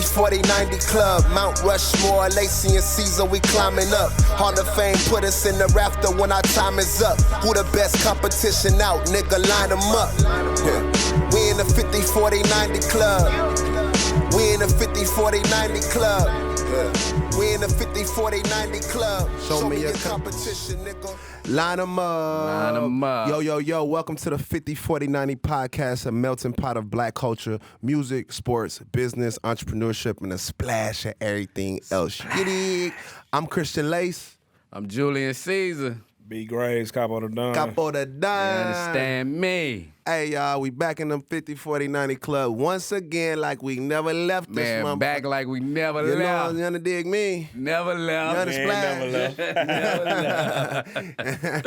50-40-90 club. Mount Rushmore, Lace Julian Caesar, we climbing up. Hall of Fame put us in the rafter when our time is up. Who the best competition out, nigga, line them up. Yeah. We in the 50-40-90 club. We in the 50-40-90 club. Yeah. We in the 50-40-90 club. Show me your competition, nigga. Line them up. Line them up. Yo. Welcome to the 50-40-90 podcast, a melting pot of black culture, music, sports, business, entrepreneurship, and a splash of everything else. You dig? I'm Christian Lace. I'm Julian Caesar. B. Graves, Capo the Don. Capo the Don. You understand me? Hey, y'all, we back in the 50-40-90 club once again like we never left this Man, month. back like we never You left. know, you dig me? Never left. You understand? Never left. Never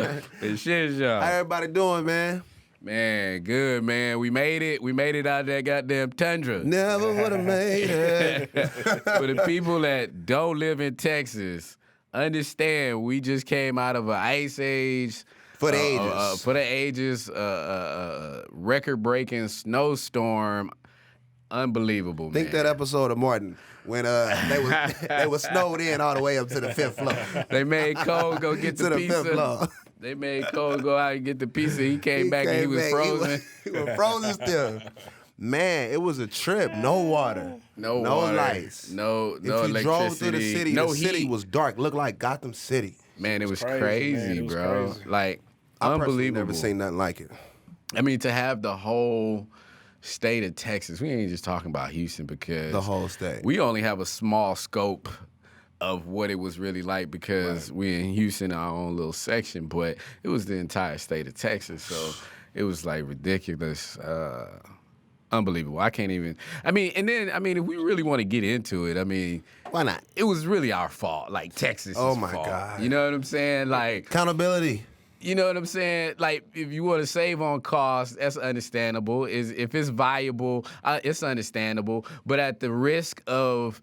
left. It's shit, y'all. How everybody doing, man? Man, good, man. We made it. We made it out of that goddamn tundra. Never would have made it. For the people that don't live in Texas, understand we just came out of an ice age. For the ages. Record-breaking snowstorm. Unbelievable, Think man. that episode of Martin when they was snowed in all the way up to the 5th floor. They made Cole go get To the the pizza. 5th floor. They made Cole go out and get the pizza. He came back and he was frozen. He was frozen still. Man, it was a trip. No water. No water. Lights. No If you electricity. drove through the city, no the city heat. was dark. Looked like Gotham City. Man, it was crazy, crazy, man. It was bro. crazy. Like, I personally unbelievable. never seen nothing like it. I mean, to have the whole state of Texas, we ain't just talking about Houston because The whole state. we only have a small scope of what it was really like because we in Houston, our own little section, but it was the entire state of Texas. So it was like ridiculous. Unbelievable. I can't even. I mean, if we really want to get into it, I mean, Why not? it was really our fault. Like Texas' Oh, my fault. God. You know what I'm saying? Like, Accountability. you know what I'm saying? Like, if you want to save on costs, that's understandable. If it's viable, it's understandable. But at the risk of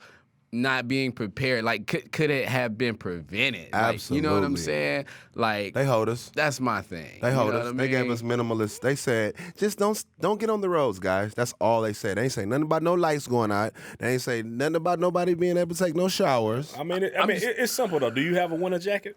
not being prepared, like, could it have been prevented? Like, you know what I'm Absolutely. saying? Like, They hold us. that's my thing. They hold You know us. what I They gave mean? us minimalists. They said, just don't get on the roads, guys. That's all they said. They ain't say nothing about no lights going out. They ain't say nothing about nobody being able to take no showers. I mean, it's simple though. Do you have a winter jacket?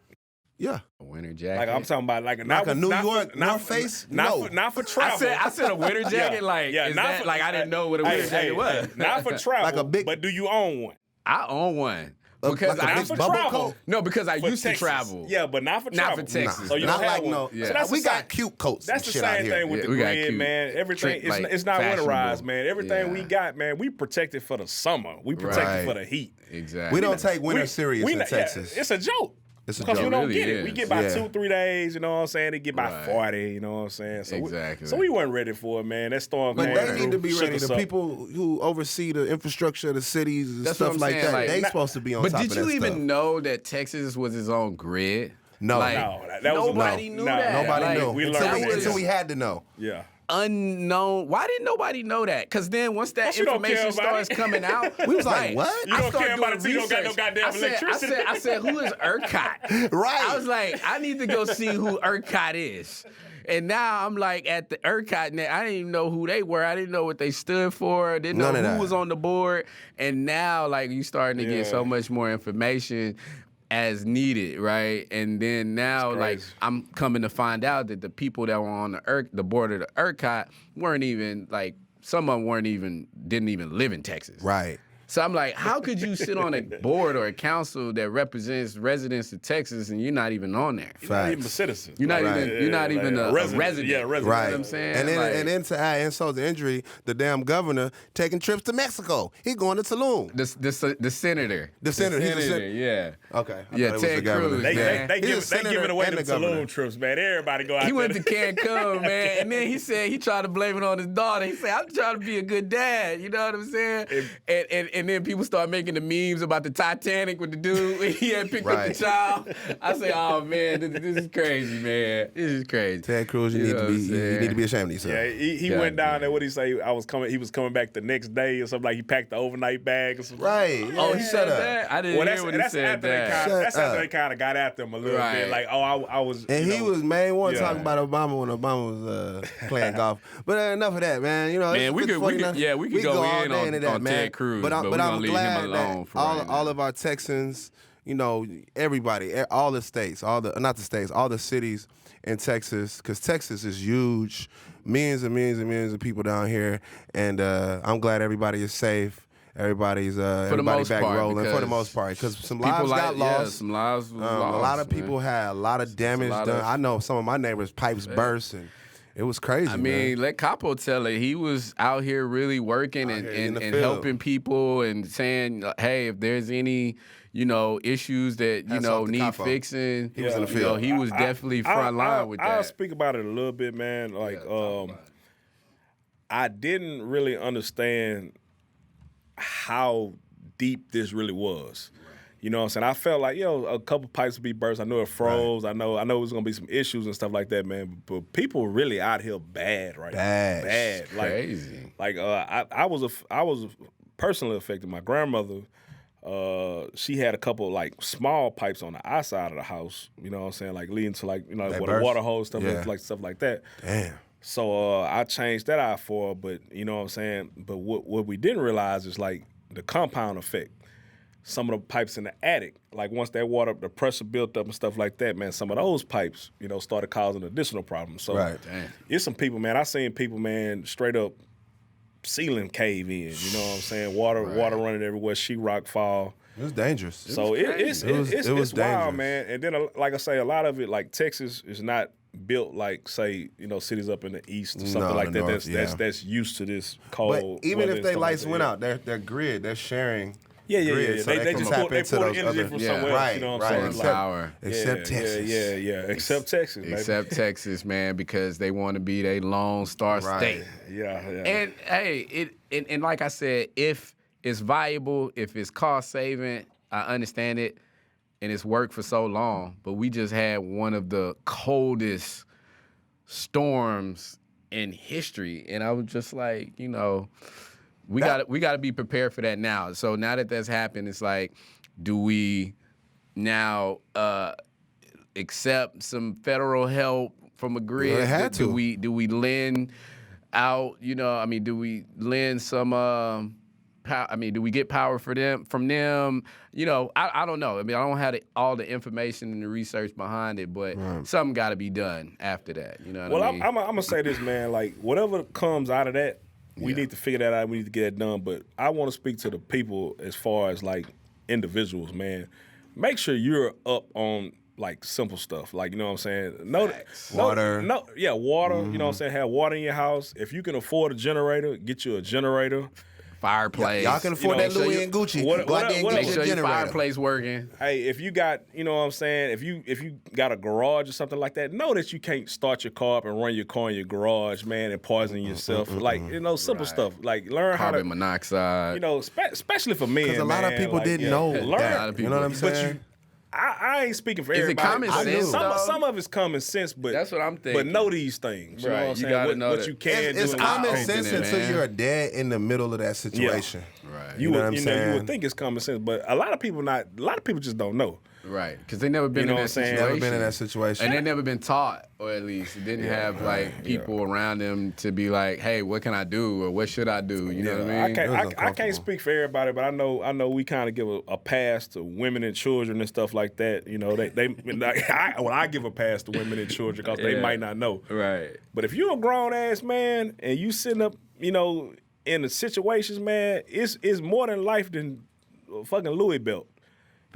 Yeah. A winter jacket. Like I'm talking about, like Like a New York North Face? No. Not for travel. I said a winter jacket. Is not that, for- like I didn't know what a winter jacket was. Not for travel. Like a big- But do you own one? I own one because like a I big used to bubble travel. coat? No, because I For used Texas. to travel. Yeah, but not for Not travel. for Texas. So you Not don't have like one. no. Yeah. So that's we the got same- cute coats. That's and the shit out same here. thing with Yeah, the we got grid, cute, man. Everything trick, like, it's not fashionable. winterized, man. Everything we Yeah. got, man, we protect it for the summer. We protect Right. it for the heat. Exactly. We don't take winter serious in not- Texas. Yeah, it's a joke. It's a Because joke. we don't It really get it. We is. get by Yeah. 2-3 days, you know what I'm saying? They get by Right. 40, you know what I'm saying? So Exactly. so we weren't ready for it, man. That storm But came they through, need to be shook ready. us The up. people who oversee the infrastructure of the cities and That's stuff what I'm like saying, that, like- they supposed to be on But top did of you that even stuff. know that Texas was its own grid? No. Like, No, that was nobody no. knew No. that. Nobody Like, knew. we Until learned until this. we had to know. Yeah. Unknown. Why didn't nobody know that? Because then once that But you don't care information about starts it. coming out, We was like, right. what? You I don't started care about doing it till you don't got no research. goddamn electricity. I said, who is ERCOT? Right. I was like, I need to go see who ERCOT is. And now I'm like at the ERCOT net. I didn't even know who they were. I didn't know what they stood for. Didn't know None of who that. was on the board. And now, like, you starting to get Yeah. so much more information as needed, right? And then now, It's like, crazy. I'm coming to find out that the people that were on the board of the ERCOT weren't even, like, some of them didn't even live in Texas. Right. So I'm like, how could you sit on a board or a council that represents residents of Texas and you're not even on there? You're not Facts. even a citizen. You're not Right. even. You're not Like even a resident. Yeah, a resident. Right. You know what I'm saying? And then, Like, and then to add insult to injury, the damn governor taking trips to Mexico. He going to Tulum. the senator. The senator. He's a senator. Yeah. Okay. I Yeah, thought it was Ted the governor. Cruz, They man. they He's a give senator it away and to the governor. Tulum trips, man. Everybody go out He there. went to Cancun, man, and then he said he tried to blame it on his daughter. He said, "I'm trying to be a good dad." You know what I'm saying? And then people start making the memes about the Titanic with the dude when he had picked up Right. the child. I say, "Oh man, this is crazy, man. This is crazy." Ted Cruz, you know need to what be I'm saying? you need to be ashamed of yourself. Yeah, he God went down damn. there. What did he say? He was coming back the next day or something. Like he packed the overnight bag or something. Right. Oh, Yeah, he shut said up. that? I didn't Well, hear when he said after that. that's after up. they kind of got after him a little Right. bit. Like, I was. And you he know, was main one Yeah. talking about Obama when Obama was playing golf. But enough of that, man. You know, Man, it's we could 49. go all in day on into that, man. Ted Cruz, But we're but gonna I'm leave glad him alone that for right all now. of our Texans, everybody, all the states, all the cities in Texas, because Texas is huge, millions and millions and millions of people down here, and I'm glad everybody is safe. Everybody's everybody most back part, rolling for the because most part, because some people lives got lost. some lives was A lost. lot of man. people had a lot of damage lot done. of- I know some of my neighbors' pipes burst, and it was crazy. I mean, man. let Capo tell it. He was out here really working Out and, here in and, the and field. helping people and saying, hey, if there's any, issues that, Hats off to need Capo. fixing, He was in the field. he was definitely front line with that. I'll speak about it a little bit, man. Like, talk about it. I didn't really understand how deep this really was. You know what I'm saying? I felt like, a couple pipes would be burst. I know it froze. Right. I know it was gonna be some issues and stuff like that, man. But people really out here bad right now. Bad. Like, crazy. Like I was personally affected. My grandmother, she had a couple like small pipes on the outside of the house. You know what I'm saying? Like leading to like where the water hose stuff like that. Damn. So I changed that out for her, but you know what I'm saying? But what we didn't realize is like the compound effect. Some of the pipes in the attic, like once that water, the pressure built up and stuff like that, man, some of those pipes, started causing additional problems. So it's some people, man, I seen people, man, straight up ceiling cave in, you know what I'm saying? Water running everywhere, sheetrock fall. It was dangerous. So it's dangerous. wild, man. And then, like I say, a lot of it, like Texas is not built like, say, cities up in the east or something like that. North, that's used to this cold. But even if their lights like went out, their grid, they're sharing. Yeah. Grid, so They just pull the energy from somewhere else. You know what I'm saying? Power. Except Texas. Yeah. Except Texas. Baby. Except Texas, man, because they want to be a Lone Star state. Yeah. And hey, and like I said, if it's viable, if it's cost saving, I understand it, and it's worked for so long. But we just had one of the coldest storms in history, and I was just like, we got to be prepared for that now. So now that that's happened, it's like, do we now accept some federal help from a grid? Well, they had to. Do we lend out? Do we lend some? Do we get power from them? I don't know. I don't have all the information and the research behind it, but something got to be done after that. You know what I mean? I'm gonna say this, man. Like whatever comes out of that, we need to figure that out. We need to get that done. But I want to speak to the people as far as like individuals, man. Make sure you're up on like simple stuff. Like, you know what I'm saying? Water. Water. You know what I'm saying? Have water in your house. If you can afford a generator, get you a generator. Fireplace. Y'all can afford that Louis and Gucci. Go out there and Make get sure your your generator. fireplace working. Hey, if you got, you know what I'm saying, if you got a garage or something like that, know that you can't start your car up and run your car in your garage, man, and poison yourself. Like, simple stuff. Like, learn how to... Carbon monoxide. Especially for men, Because a lot of people didn't know that. You know what I'm saying? I ain't speaking for Is everybody. it common sense? Some of it's common sense, but that's what I'm thinking. But know these things. You know what I'm saying? gotta know what you can do. It's common sense until man. you're dead in the middle of that situation. Right. You know what I'm you saying? would think it's common sense, but a lot of people just don't know. Right, because they never been You know in what that I'm saying? situation. Never been in that situation. And they never been taught, or at least didn't have like people around them to be like, "Hey, what can I do, or what should I do?" You know what I mean? I can't speak for everybody, but I know we kind of give a pass to women and children and stuff like that. You know, I give a pass to women and children because they might not know. Right. But if you're a grown ass man and you sitting up, in the situations, man, it's more than life than a fucking Louis belt.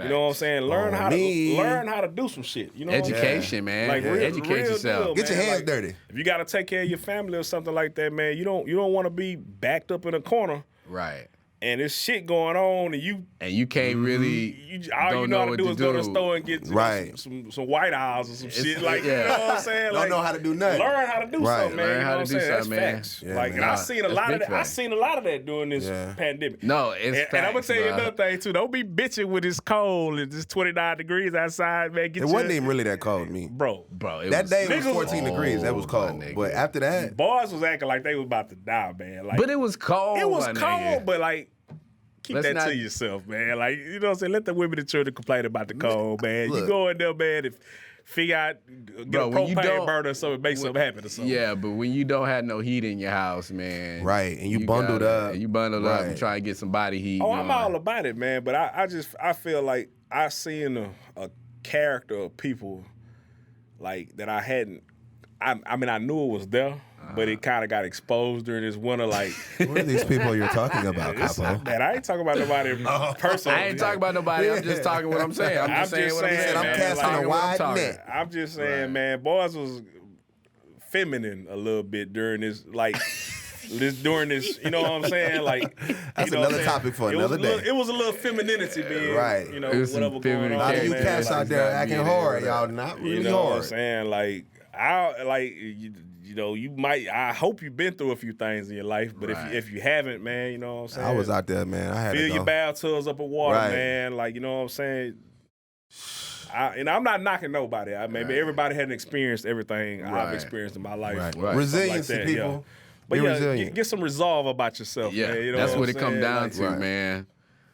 You know what I'm saying? Learn how to do some shit. You know Education, man. Like educate yourself. Deal, Get your man. hands Like, dirty. If you got to take care of your family or something like that, man, you don't want to be backed up in a corner. Right. And there's shit going on, and you can't really. all you don't know how what to do is go to the store and get some White Owls or some shit. Like, you know what I'm saying? Don't know how to do nothing. Learn how to do something, man. Learn you how know to what I'm do saying? That's something, man. facts. Yeah, like, man. and I seen a That's lot of big that. I facts. seen a lot of that during this pandemic. No, it's facts, and I'm gonna tell you bro. another thing too. Don't be bitching with this cold and it's 29 degrees outside, man. It wasn't even really that cold to me. Bro. It Day was Niggas- 14 degrees. That was cold. my nigga. But after that, Boys was acting like they was about to die, man. Like, But it was cold. it was my cold, nigga. but like, keep that to yourself, man. Like, you know what I'm saying? Let the women and children complain about the cold, man. Look. You go in there, man, and figure out, get a propane burner so it makes something happen or something. Yeah, but when you don't have no heat in your house, man. Right, and you bundled up. You bundled up and try to get some body heat. Oh, I'm all about it, man. But I feel like I seen a character of people like that I hadn't. I mean, I knew it was there, but it kind of got exposed during this winter. Like, who are these people you're talking about, Capo? Man, I ain't talking about nobody personally. I ain't talking about nobody. I'm just talking what I'm saying. I'm just saying what I'm saying. I'm casting a wide net. I'm just saying, man, boys was feminine a little bit during this, like. During this, you know what I'm saying? Like, that's you know another topic for another day. It was a little femininity being, right. You know, whatever going on. A lot of you man. cats out there acting hard, y'all not really you know hard. What I'm saying? Like, you know, you might. I hope you've been through a few things in your life, but if you haven't, man, you know what I'm saying. I was out there, man. I had fill to go. your bathtubs up with water, man. Like, you know what I'm saying. I'm not knocking nobody. Maybe everybody hadn't experienced everything I've experienced in my life. Right. Resiliency, like people. Yeah. But get some resolve about yourself, man. You know that's what it comes down to, right. man.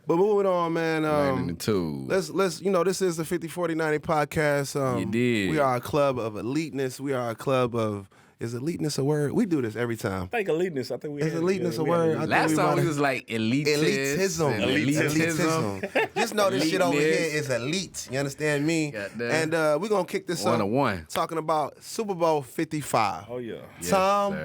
But moving on, man. Let's you know, this is the 50 40 90 podcast. You did. We are a club of eliteness. We are a club of. Is eliteness a word? We do this every time. I think eliteness. I think we. Is eliteness a word? Last time we was like elitism. Just know this shit over here is elite. You understand me? And we're gonna kick this up. 101. Talking about Super Bowl 55. Oh yeah. Tom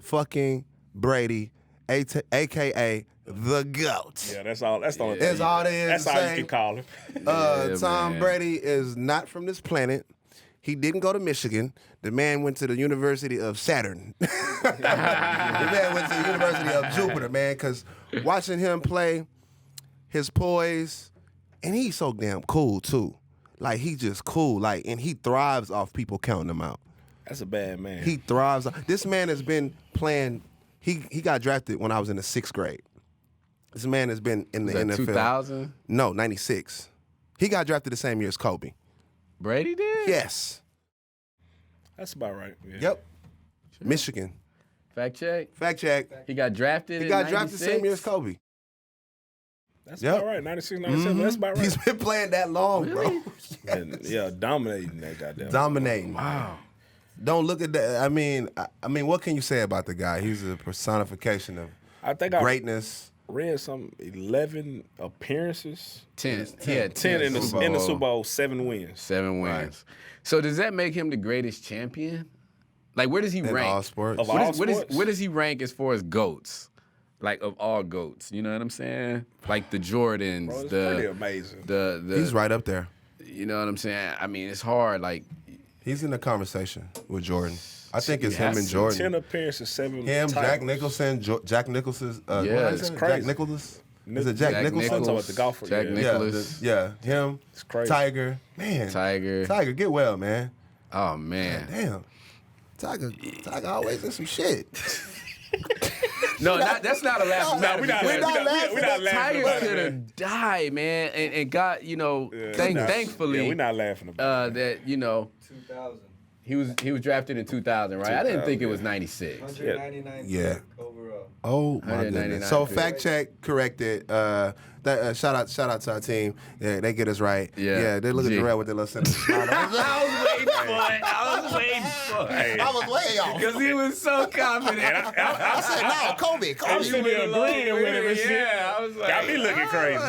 fucking Brady, aka the GOAT. Yeah, that's all. That's the only. That's all it is. That's all you can call him. Tom Brady is not from this planet. He didn't go to Michigan. The man went to the University of Saturn. The man went to the University of Jupiter, man, because watching him play, his poise, and he's so damn cool, too. Like, he just cool. Like, and he thrives off people counting him out. That's a bad man. He thrives. This man has been playing. He got drafted when I was in the 6th grade. This man has been in the NFL. 2000? No, 96. He got drafted the same year as Kobe. Brady did? Yes. That's about right. Yeah. Yep. Sure. Michigan. Fact check. He got drafted. He got drafted the same year as Kobe. That's about right. 96, 97. That's about right. He's been playing that long, bro. Yes. And, dominating that goddamn. Dominating. Wow. Don't look at that. I mean, what can you say about the guy? He's a personification of greatness. Read some 11 appearances. 10 in the Super Bowl, 7 wins. 7 wins. Right. So does that make him the greatest champion? Like, where does he rank? All sports. Where does he rank as far as GOATs? Like, of all GOATs, you know what I'm saying? Like the Jordans. Bro, it's pretty amazing. He's right up there. You know what I'm saying? I mean, it's hard. Like, he's in the conversation with Jordan. I think it's him and Jordan. 10 appearances, 7 him, titles. Jack Nicholson, Jack Nicholson's. It's crazy. Jack Nicklaus? Is it Jack Nicholson? I'm talking about the golfer. Jack Nicklaus. Him. It's crazy. Tiger. Man. Tiger, get well, man. Oh, man. God, damn. Tiger always in some shit. No, that's not a laughing matter. We're not laughing. Tiger could have died, man, and got, thankfully. We're not laughing about that. 2000. He was drafted in 2000, right? I didn't think it was 96. 199 overall. Oh my goodness! So fact check corrected. Shout out to our team. Yeah, they get us right. Yeah, they look at the red with their little sentence. I was waiting for it. I was way off because he was so confident. I said, "No, Kobe." I'm sitting there agreeing with him and shit. Yeah, I was like, got me looking crazy.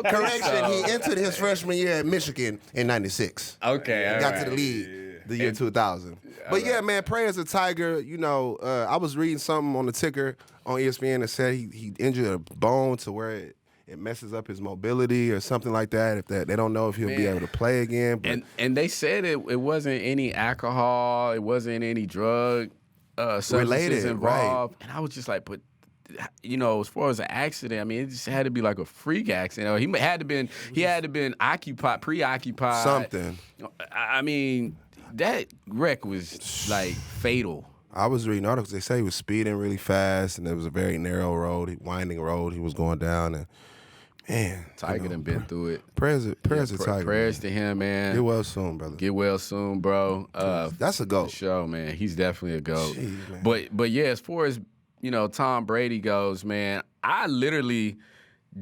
Correction: He entered his freshman year at Michigan in '96. Okay, got to the league the year 2000. But yeah, man, prayers to Tiger. I was reading something on the ticker on ESPN that said he injured a bone to where it messes up his mobility or something like that. If they don't know if he'll be able to play again. But and they said it wasn't any alcohol, it wasn't any drug substances involved. Right. And I was just like, but as far as an accident, I mean, it just had to be like a freak accident. He had to been preoccupied. Something. I mean, that wreck was like fatal. I was reading articles. They say he was speeding really fast, and it was a very narrow road, winding road. He was going down, and man, Tiger done been through it. Prayers to Tiger. Prayers to him, man. Get well soon, brother. Get well soon, bro. That's a GOAT. For sure, man. He's definitely a GOAT. Jeez, but yeah, as far as Tom Brady goes, man, I literally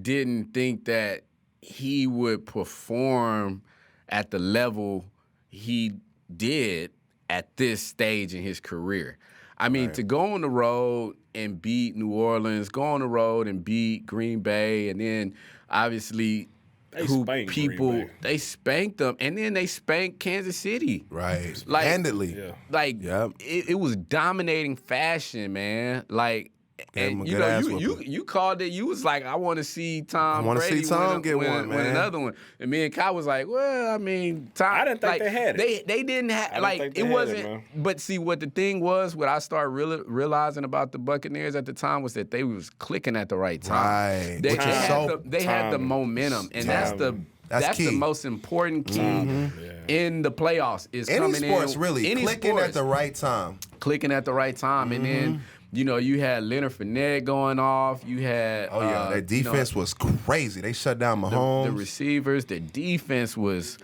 didn't think that he would perform at the level he did at this stage in his career. I mean, to go on the road and beat New Orleans, go on the road and beat Green Bay, and then obviously They spanked them, and then they spanked Kansas City. Right. Like, handedly. Yeah. Like, Yep. it was dominating fashion, man. Like, Gave him and a you good ass know, whooping. you called it. You was like, I want to see Tom I wanna Brady see Tom win, get win, one, win man. another one. And me and Kyle was like, well, I mean, Tom. I didn't think like, they had it. They didn't I have didn't like think they it had wasn't. it, man. But see, what the thing was, what I started realizing about the Buccaneers at the time was that they was clicking at the right time. Right. They, Which is so they had the momentum, and that's the. That's key. the most important key in the playoffs. Is Any coming sports, in, really. any Clicking sports, at the right time. clicking at the right time, and then you had Leonard Fournette going off. You had Their defense was crazy. They shut down Mahomes. the receivers. The defense was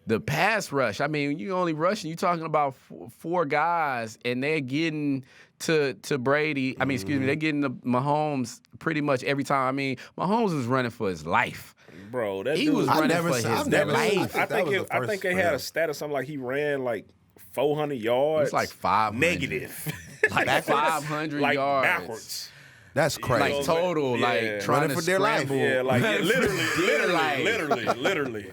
the pass rush. I mean, you only rushing. You talking about four guys, and they're getting to Brady. I mean, excuse me, they're getting to Mahomes pretty much every time. I mean, Mahomes was running for his life. Bro, that He dude was I've running never for seen- his I've never seen- life. I that was the think first they for had him. a stat or something like he ran like 400 yards. It's like 500. Negative. Like 500 like yards. backwards. That's crazy. Like total, Yeah. like trying Running to for their life. scramble. Yeah, like Like- literally.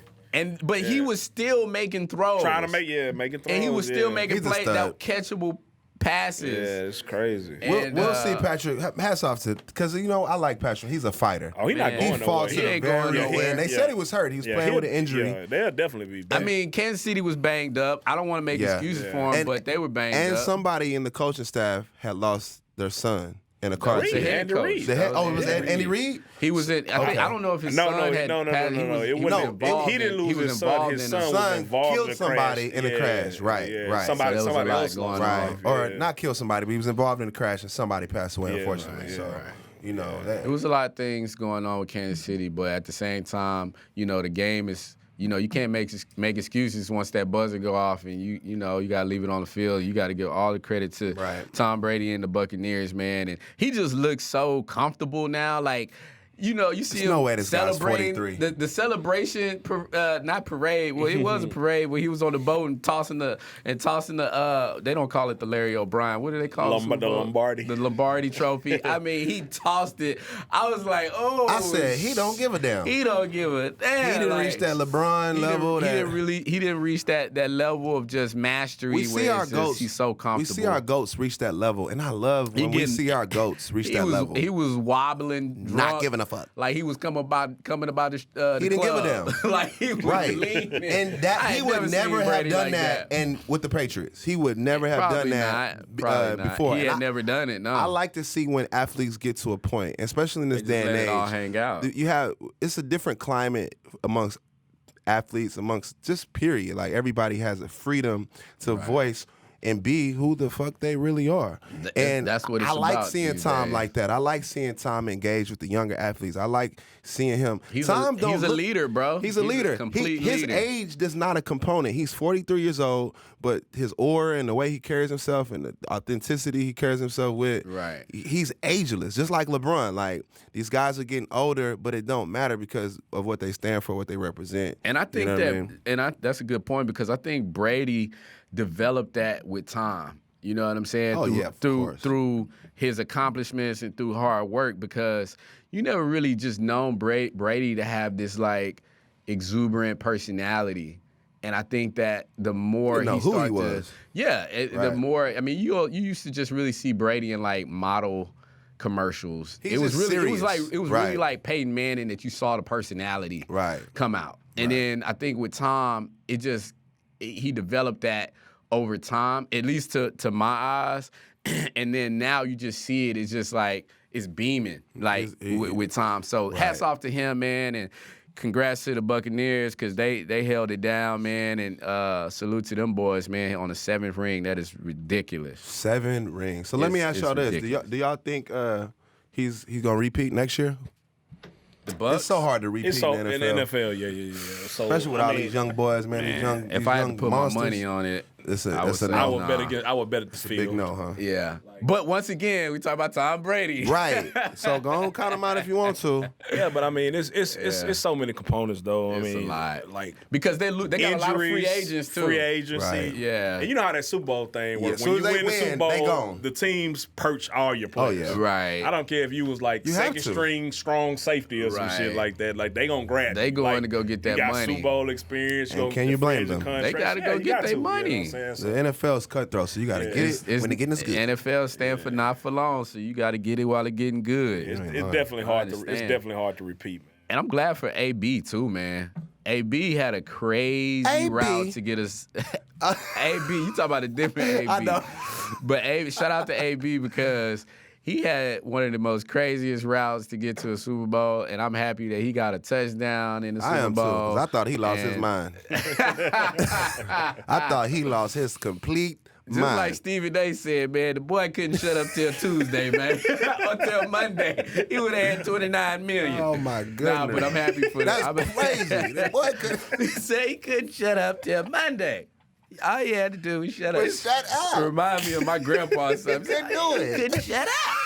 But he was still making throws. Trying to making throws. And he was still making He's a plays, stud. that catchable passes. Yeah, it's crazy. And, We'll see Patrick. Hats off to, because I like Patrick. He's a fighter. Oh, he's not Man. going He nowhere. fought He to the ain't going very nowhere. end. They Yeah. said he was hurt. He was playing with an injury. Yeah, they'll definitely be back. I mean, Kansas City was banged up. I don't want to make excuses for him, but they were banged and up. somebody in the coaching staff had lost their son in a car Reed. the accident. head Andy coach. Reed. It was Andy Reid? He was in. I don't know if his son had. No. He It was wasn't. involved. He didn't lose he was his son. involved His in son a- was Son involved killed in a somebody crash. in a crash. Right. So Somebody there was a lot else going lost on. his Right. life. Or Yeah. not kill somebody, but he was involved in a crash and somebody passed away, Yeah, unfortunately. right, So, yeah, that. It was a lot of things going on with Kansas City, but at the same time, the game is. You can't make excuses once that buzzer go off, and you got to leave it on the field. You got to give all the credit to Tom Brady and the Buccaneers, man. And he just looks so comfortable now, like. You see him no way this guy's celebrating 43. the celebration, not parade. Well, it was a parade where he was on the boat and tossing the. They don't call it the Larry O'Brien. What do they call it? The Lombardi. The Lombardi Trophy. I mean, he tossed it. I was like, oh. I said, he don't give a damn. He don't give a damn. He didn't like, reach that LeBron level. He didn't reach that level of just mastery. We see where our it's just, goats. he's so comfortable. We see our goats reach that level, and I love when we see our goats reach that level. He was wobbling, drunk, Not giving a fuck. Like he was coming about the He didn't give a club. damn. Like he was Right. leaning. And that I he ain't would never seen have Brady done like that and with the Patriots. He would never have Probably done that not. Probably not. before. He And had I- never done it. No. I like to see when athletes get to a point, especially in this They day just and let age. it all hang out. It's a different climate amongst athletes, amongst just period. Like everybody has a freedom to voice and be who the fuck they really are. And that's what it's I like about seeing these Tom days. like that. I like seeing Tom engage with the younger athletes. I like seeing him. He's Tom a don't look- leader, bro. He's a leader. Complete His leader. age is not a component. He's 43 years old, but his aura and the way he carries himself and the authenticity he carries himself with, Right. he's ageless, just like LeBron. Like, these guys are getting older, but it don't matter because of what they stand for, what they represent. And I think You know what I mean? that's a good point because I think Brady developed that with time. You know what I'm saying? Oh, yeah, of course. Through his accomplishments and through hard work because you never really just known Brady to have this like exuberant personality. And I think that the more You know he who he started was. the Right. more, I mean, you used to just really see Brady in like model commercials. He's It was just really serious. really Right. like Peyton Manning that you saw the personality Right. come out. And then I think with Tom, he developed that over time, at least to my eyes. And then now you just see it. It's just like it's beaming, like with Tom. So hats off to him, man, and congrats to the Buccaneers because they held it down, man. And salute to them boys, man, on the 7th ring. That is ridiculous. 7 rings. So let me ask It's y'all this: ridiculous. do y'all think he's gonna repeat next year? The Bucs. It's so hard to repeat It's so in the in NFL. the NFL, yeah. So Especially with I all mean, these young boys, man. These young If I had to young put monsters. my money on it, It's a I would it's a say I no. would bet against. I would bet at the Big field. no, huh? Yeah. But once again, we talk about Tom Brady. Right. So go on, count them out if you want to. Yeah, but I mean, it's so many components though. I It's mean, a lot. like Because they got a lot of free injuries, agents too. free agency. Right. Yeah. And you know how that Super Bowl thing Yeah, works. soon When you as they win the win, Super Bowl, they gone. the teams perch all your players. yeah. Right. I don't care if you was like You have second to. string strong safety or some Right. shit like that. Like they gonna grab. They you. going Like, to go get that you got money. Super Bowl experience. And can you blame them? They gotta go get their money. The NFL's cutthroat, so you got to get it when the getting is good. NFL stand for not for long, so you got to get it while it's getting good. It's ain't definitely lying. hard I to. It's understand. definitely hard to repeat, man. And I'm glad for AB too, man. AB had a crazy AB? route to get us. AB, you talking about a different AB. I know. But AB, shout out to AB because he had one of the most craziest routes to get to a Super Bowl, and I'm happy that he got a touchdown in the Super I am too, Bowl. 'cause I thought he lost his And mind. I thought he lost his complete Just mind. like Stephen A said, man, the boy couldn't shut up till Tuesday, man. Until Monday. He would have had 29 million. Oh, my Nah, goodness. but I'm happy for that. That's crazy. That boy could He said he couldn't shut up till Monday. All he had to do was shut up. Well, shut up. Remind me of my grandpa or something. Couldn't do it. Couldn't shut up.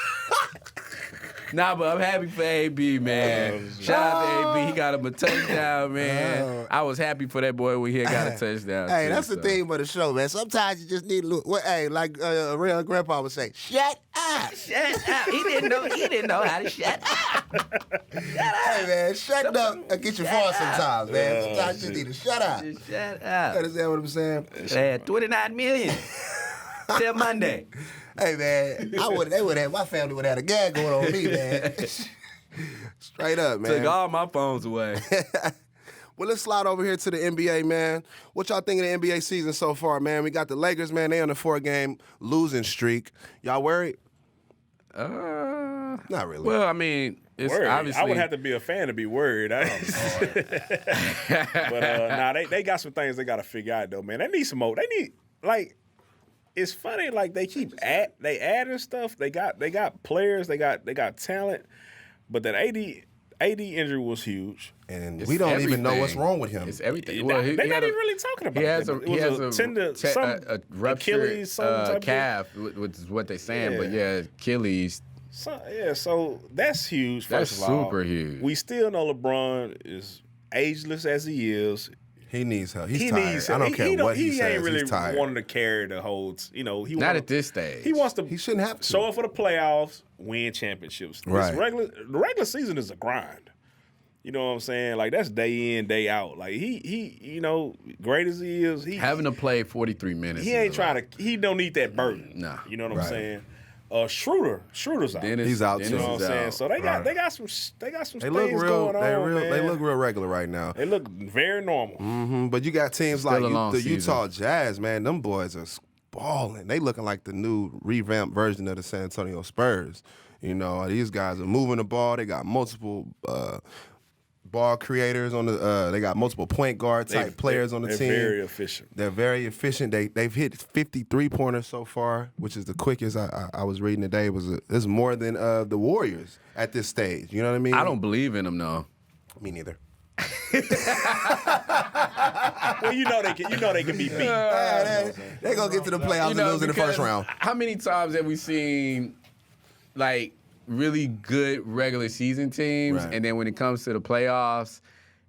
Nah, but I'm happy for AB, man. Shout out to AB. He got him a touchdown, man. I was happy for that boy when he got a touchdown. Hey, too, that's the so. theme of the show, man. Sometimes you just need a little. Well, hey, like a real grandpa would say, "Shut up." Shut up. He didn't know how to shut up. Hey, man, shut up and get your far sometimes, man. Sometimes you just need to shut up. Just shut up. Understand what I'm saying? They had 29 million till Monday. Hey, man, they would have, my family would have had a gag going on me, man. Straight up, man. Took all my phones away. Well, let's slide over here to the NBA, man. What y'all think of the NBA season so far, man? We got the Lakers, man. They on a 4-game losing streak. Y'all worried? Not really. Well, I mean, it's Worried. obviously. I would have to be a fan to be worried. But nah, they got some things they got to figure out though, man. They need some more. They need like. It's funny, like they keep adding stuff. They got players. They got talent. But that AD injury was huge. and It's we don't even know everything. what's wrong with him. It's everything. They're he not had even really talking about He has it. a a ruptured Achilles, some type of- calf, which is what they're saying. But yeah, Achilles. So that's huge. That's First of all, super huge. We still know LeBron is ageless as he is. He needs help. He's He tired. needs. I don't care what he ain't says. really He's tired. wanting to carry the whole. He Not wanna- at this stage. He wants to. He shouldn't have to. show up for the playoffs, win championships. Right. The regular season is a grind. You know what I'm saying? Like that's day in, day out. Like he, great as he is, Having to play 43 minutes. he is ain't a trying lot. to. He don't need that burden. Nah. You know what I'm Right. saying? Schroeder's out. Dennis, He's out, Dennis too. You know what is I'm saying? out. So they got some They look things real. going on. They look real regular right now. They look very normal. But you got teams Still like a long the season. Utah Jazz, man. Them boys are balling. They looking like the new revamped version of the San Antonio Spurs. These guys are moving the ball. They got multiple ball creators on the. They got multiple point guard type players on the they're team. very efficient. They're very efficient. They've hit 53 pointers so far, which is the quickest I was reading today. It's more than the Warriors at this stage. You know what I mean? I don't believe in him, though. Me neither. Well, they can be beat. They gonna get to the playoffs and lose in the first because round. How many times have we seen, like, really good regular season teams, Right. and then when it comes to the playoffs,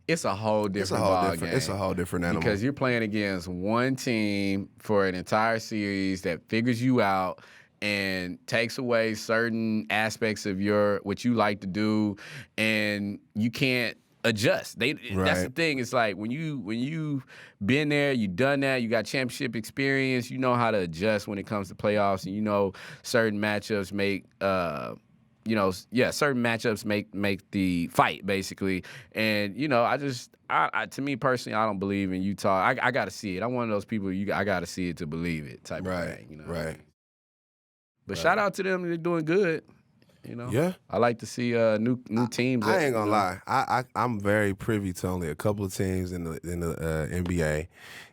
it's a whole different ball game. It's a whole different animal. Because you're playing against one team for an entire series that figures you out and takes away certain aspects of what you like to do, and you can't adjust. That's the Right. thing. It's like when you've been there, you've done that, you got championship experience, you know how to adjust when it comes to playoffs, and certain matchups make certain matchups make the fight basically. And to me personally, I don't believe in Utah. I got to see it. I'm one of those people. I got to see it to believe it type of thing. Right. But shout out to them. They're doing good. Yeah. I like to see new teams. I ain't gonna lie. I'm very privy to only a couple of teams in the NBA,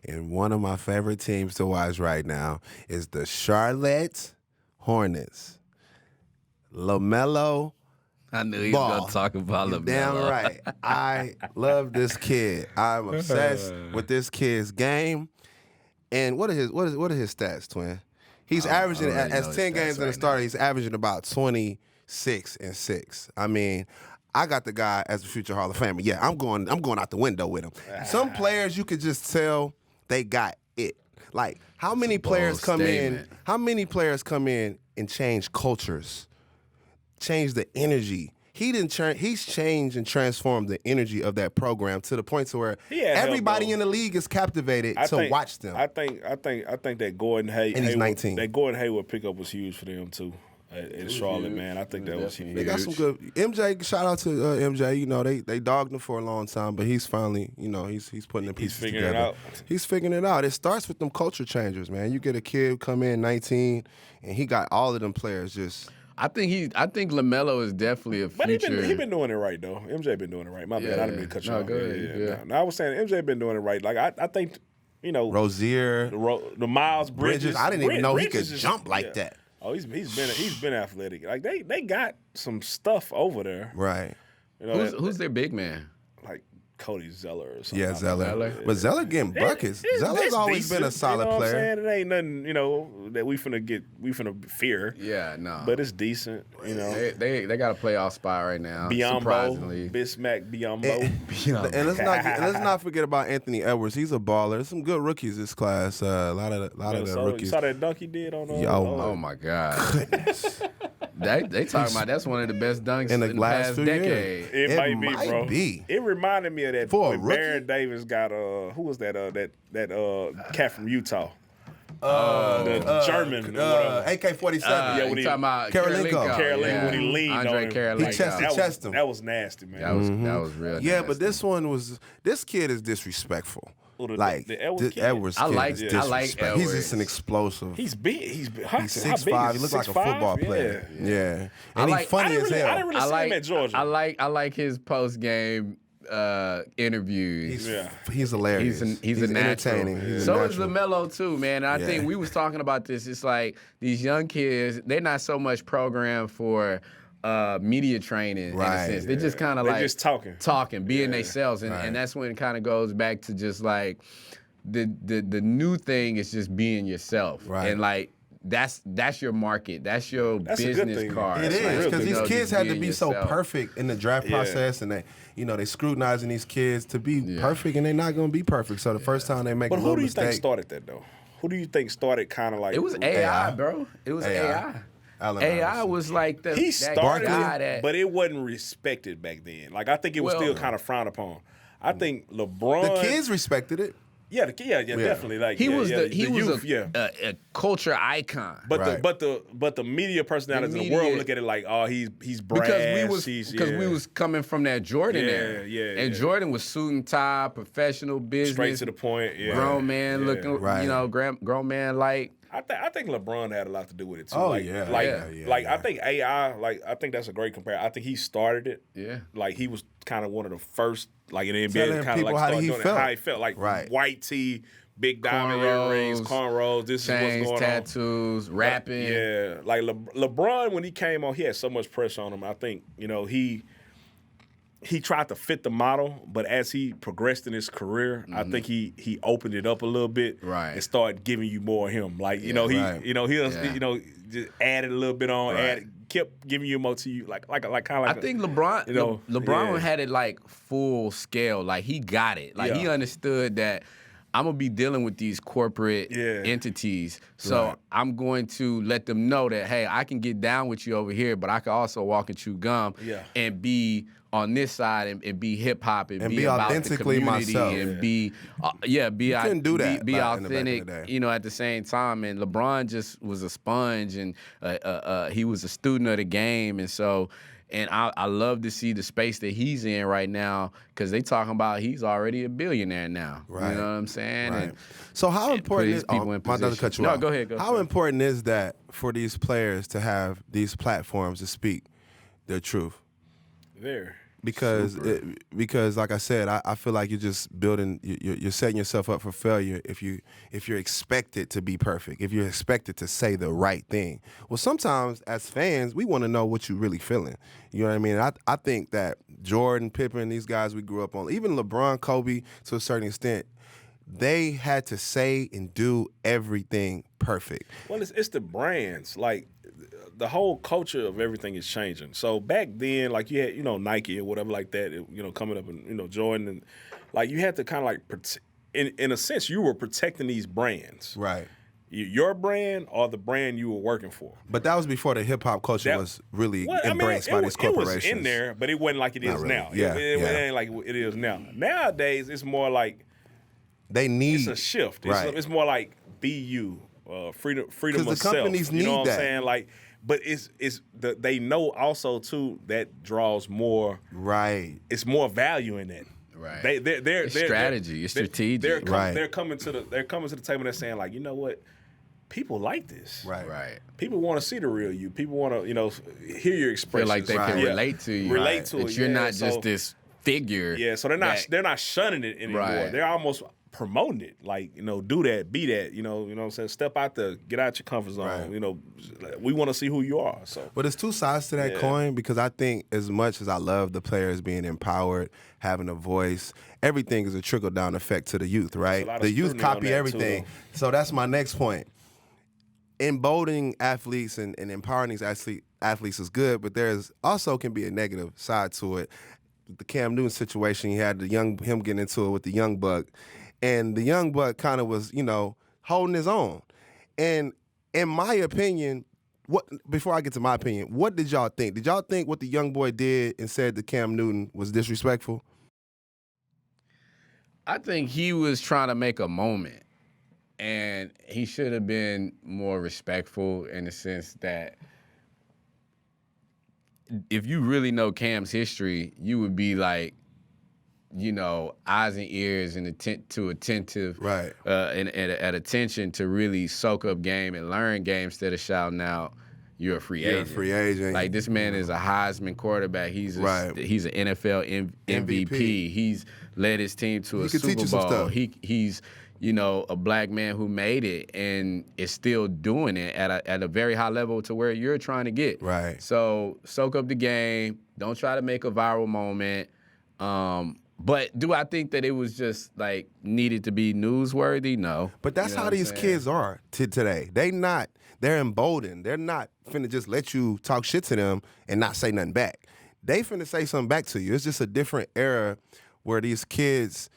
and one of my favorite teams to watch right now is the Charlotte Hornets. LaMelo I knew he Ball. was gonna talk about You LaMelo. damn right. I love this kid. I'm obsessed with this kid's game. And what are his stats, twin? He's averaging really know as his 10 stats games in the right starter. now. He's averaging about 26-6. I mean, I got the guy as a future Hall of Famer. Yeah, I'm going out the window with him. Some players you could just tell they got it. Like how many players come statement. in? How many players come in and change cultures, change the energy? He's changed and transformed the energy of that program to the point to where everybody in the league is captivated to watch them. I think that Gordon Hayward, and he's 19. That Gordon Hayward pickup was huge for them too. At Charlotte, man, I think that was huge. They got some good MJ. Shout out to MJ. You know they dogged him for a long time, but he's finally, he's putting the pieces figuring together. it out. He's figuring it out. It starts with them culture changers, man. You get a kid who come in 19, and he got all of them players just. I think LaMelo is definitely a future. But he been doing it right though. MJ been doing it right. My bad. I didn't mean to cut you off. Go ahead. Yeah. No, I was saying MJ been doing it right. Like I think Rozier, the Miles Bridges. I didn't even know he could Bridges jump like that. Oh, he's been athletic. Like they got some stuff over there. Right. Who's their big man? Like Cody Zeller or something. Yeah, Zeller. But Zeller getting buckets. Zeller's always been a solid player. What I'm saying? It ain't nothing, that we finna fear. Yeah, no. But it's decent, They got a playoff spot right now. Biombo, Surprisingly. Bismack Biombo. And let's not forget about Anthony Edwards. He's a baller. There's some good rookies this class. A lot of the rookies. You saw that dunk he did on Oh my God. Goodness. They talking about that's one of the best dunks In the last past few decade. years. It might be, bro. be. It reminded me of that For a when rookie? Baron Davis got who was that cat from Utah? German. AK-47. Yeah, when he- talking about Karolinko. Karolinko, when he leaned Andre on him. Karolinko. He chested him. That was nasty, man. That was real. Yeah, nasty. but this kid is disrespectful. Who, the Edwards Edwards kid kid? I like is disrespectful. He's Edwards. just an explosive. He's big. He's how big 6'5". is He he? looks like a 6'5"? football player. Yeah. And I he's funny as hell. I didn't really see him at Georgia. I like his post game interviews. He's hilarious. He's a natural. entertaining. He's a So is natural. LaMelo too, man. And I think we was talking about this. It's like these young kids, they're not so much programmed for media training in a Right. sense. They're just kind of They're like just talking. being themselves, and Right. and that's when it kind of goes back to just like the new thing is just being yourself, Right. and like. That's your market. That's your a good business thing. card. It That's is real because good. these kids just had to being be so yourself. perfect in the draft process, and they scrutinizing these kids to be perfect, and they're not going to be perfect. So the first time they make But a who little do you mistake, think started that though? Who do you think started kind of like? It was AI, bro. It was AI. Allen AI Iverson. was like He that started guy it, that. but it wasn't respected back then. Like I think it was Well- still kind of frowned upon. I think LeBron. The kids respected it. Yeah, definitely. Like he was the was youth, a culture icon. But Right. but the media personalities in the world look at it like, oh, he's brash. because we was coming from that Jordan era. And yeah. Jordan was suit and tie, professional business, straight to the point. Yeah, grown man looking, Right. grown man like. I think LeBron had a lot to do with it too. Oh, like, yeah. like, Yeah. like I think AI. Like I think that's a great comparison. I think he started it. Yeah. Like he was kind of one of the first, like in the NBA, Telling kind of people like how start he doing felt. it, how he felt. Like Right. white tee, big diamond Cornrows, earrings, cornrows. This Chains, is what's going tattoos, rapping. Yeah, like LeBron when he came on, he had so much pressure on him. I think he tried to fit the model, but as he progressed in his career, I think he opened it up a little bit, Right. and started giving you more of him. Like right. just added a little bit on, Right. kept giving you more to you, like kind of like. I think LeBron, LeBron yeah. had it like full scale. Like he got it. Like he Yeah. understood that I'm gonna be dealing with these corporate Yeah. entities, so I'm going to let them know that hey, I can get down with you over here, but I can also walk and chew gum and be on this side and be hip hop and be about the authentically community myself. and be couldn't do that be back in the authentic, day. at the same time. And LeBron just was a sponge, and he was a student of the game, and so. And I love to see the space that he's in right now because they talking about he's already a billionaire now. Right. You know what I'm saying? Right. And So how important is people in not to position. cut you No, off. go ahead. How important is that for these players to have these platforms to speak their truth? there. Because like I said, I feel like you're just building, you're setting yourself up for failure if you're expected to be perfect, if you're expected to say the right thing. Well, sometimes as fans, we want to know what you're really feeling. You know what I mean? I think that Jordan, Pippen, these guys we grew up on, even LeBron, Kobe, to a certain extent, they had to say and do everything perfect. Well, it's the brands. Like, the whole culture of everything is changing. So back then, like, you had, Nike or whatever like that, coming up, and, Jordan, and, like, you had to kind of, like, in a sense, you were protecting these brands. Right. Your brand or the brand you were working for. But that was before the hip-hop culture was really embraced by these corporations. It was in there, but it wasn't like it is really. now. Yeah, it ain't like it is now. Nowadays, it's more like it's a shift. It's more like be you, freedom of self. Because the companies need you know what that. I'm saying? Like, but they know also too that draws more. Right. It's more value in that. Right. They're strategy. It's strategic. They're coming to the table and they're saying, like, you know what? People like this. Right. People want to see the real you. People want to, hear your expressions. Feel like they can relate to you. Relate to it. That you're not just this figure. Yeah, so they're not shunning it anymore. Right. They're almost promoting it. Like, do that, be that. You know what I'm saying? Step out there, get out your comfort zone. Right. We want to see who you are. So, but there's two sides to that coin, because I think as much as I love the players being empowered, having a voice, everything is a trickle down effect to the youth, right? The youth copy everything. So that's my next point. Emboldening athletes and empowering these athletes is good, but there's also can be a negative side to it. The Cam Newton situation, he had him getting into it with the young buck, and the young buck kind of was, holding his own. And in my opinion, before I get to my opinion, what did y'all think? Did y'all think what the young boy did and said to Cam Newton was disrespectful? I think he was trying to make a moment. And he should have been more respectful in the sense that if you really know Cam's history, you would be like, eyes and ears and attentive, right? And at attention to really soak up game and learn game instead of shouting out, "You're a free agent." You're a free agent. Like, this man is a Heisman quarterback. He's an NFL MVP. He's led his team to a Super Bowl. He's a black man who made it and is still doing it at a very high level to where you're trying to get. Right. So soak up the game. Don't try to make a viral moment. But do I think that it was just like needed to be newsworthy? No. But that's how these kids are today. They're emboldened. They're not finna just let you talk shit to them and not say nothing back. They finna say something back to you. It's just a different era where these kids,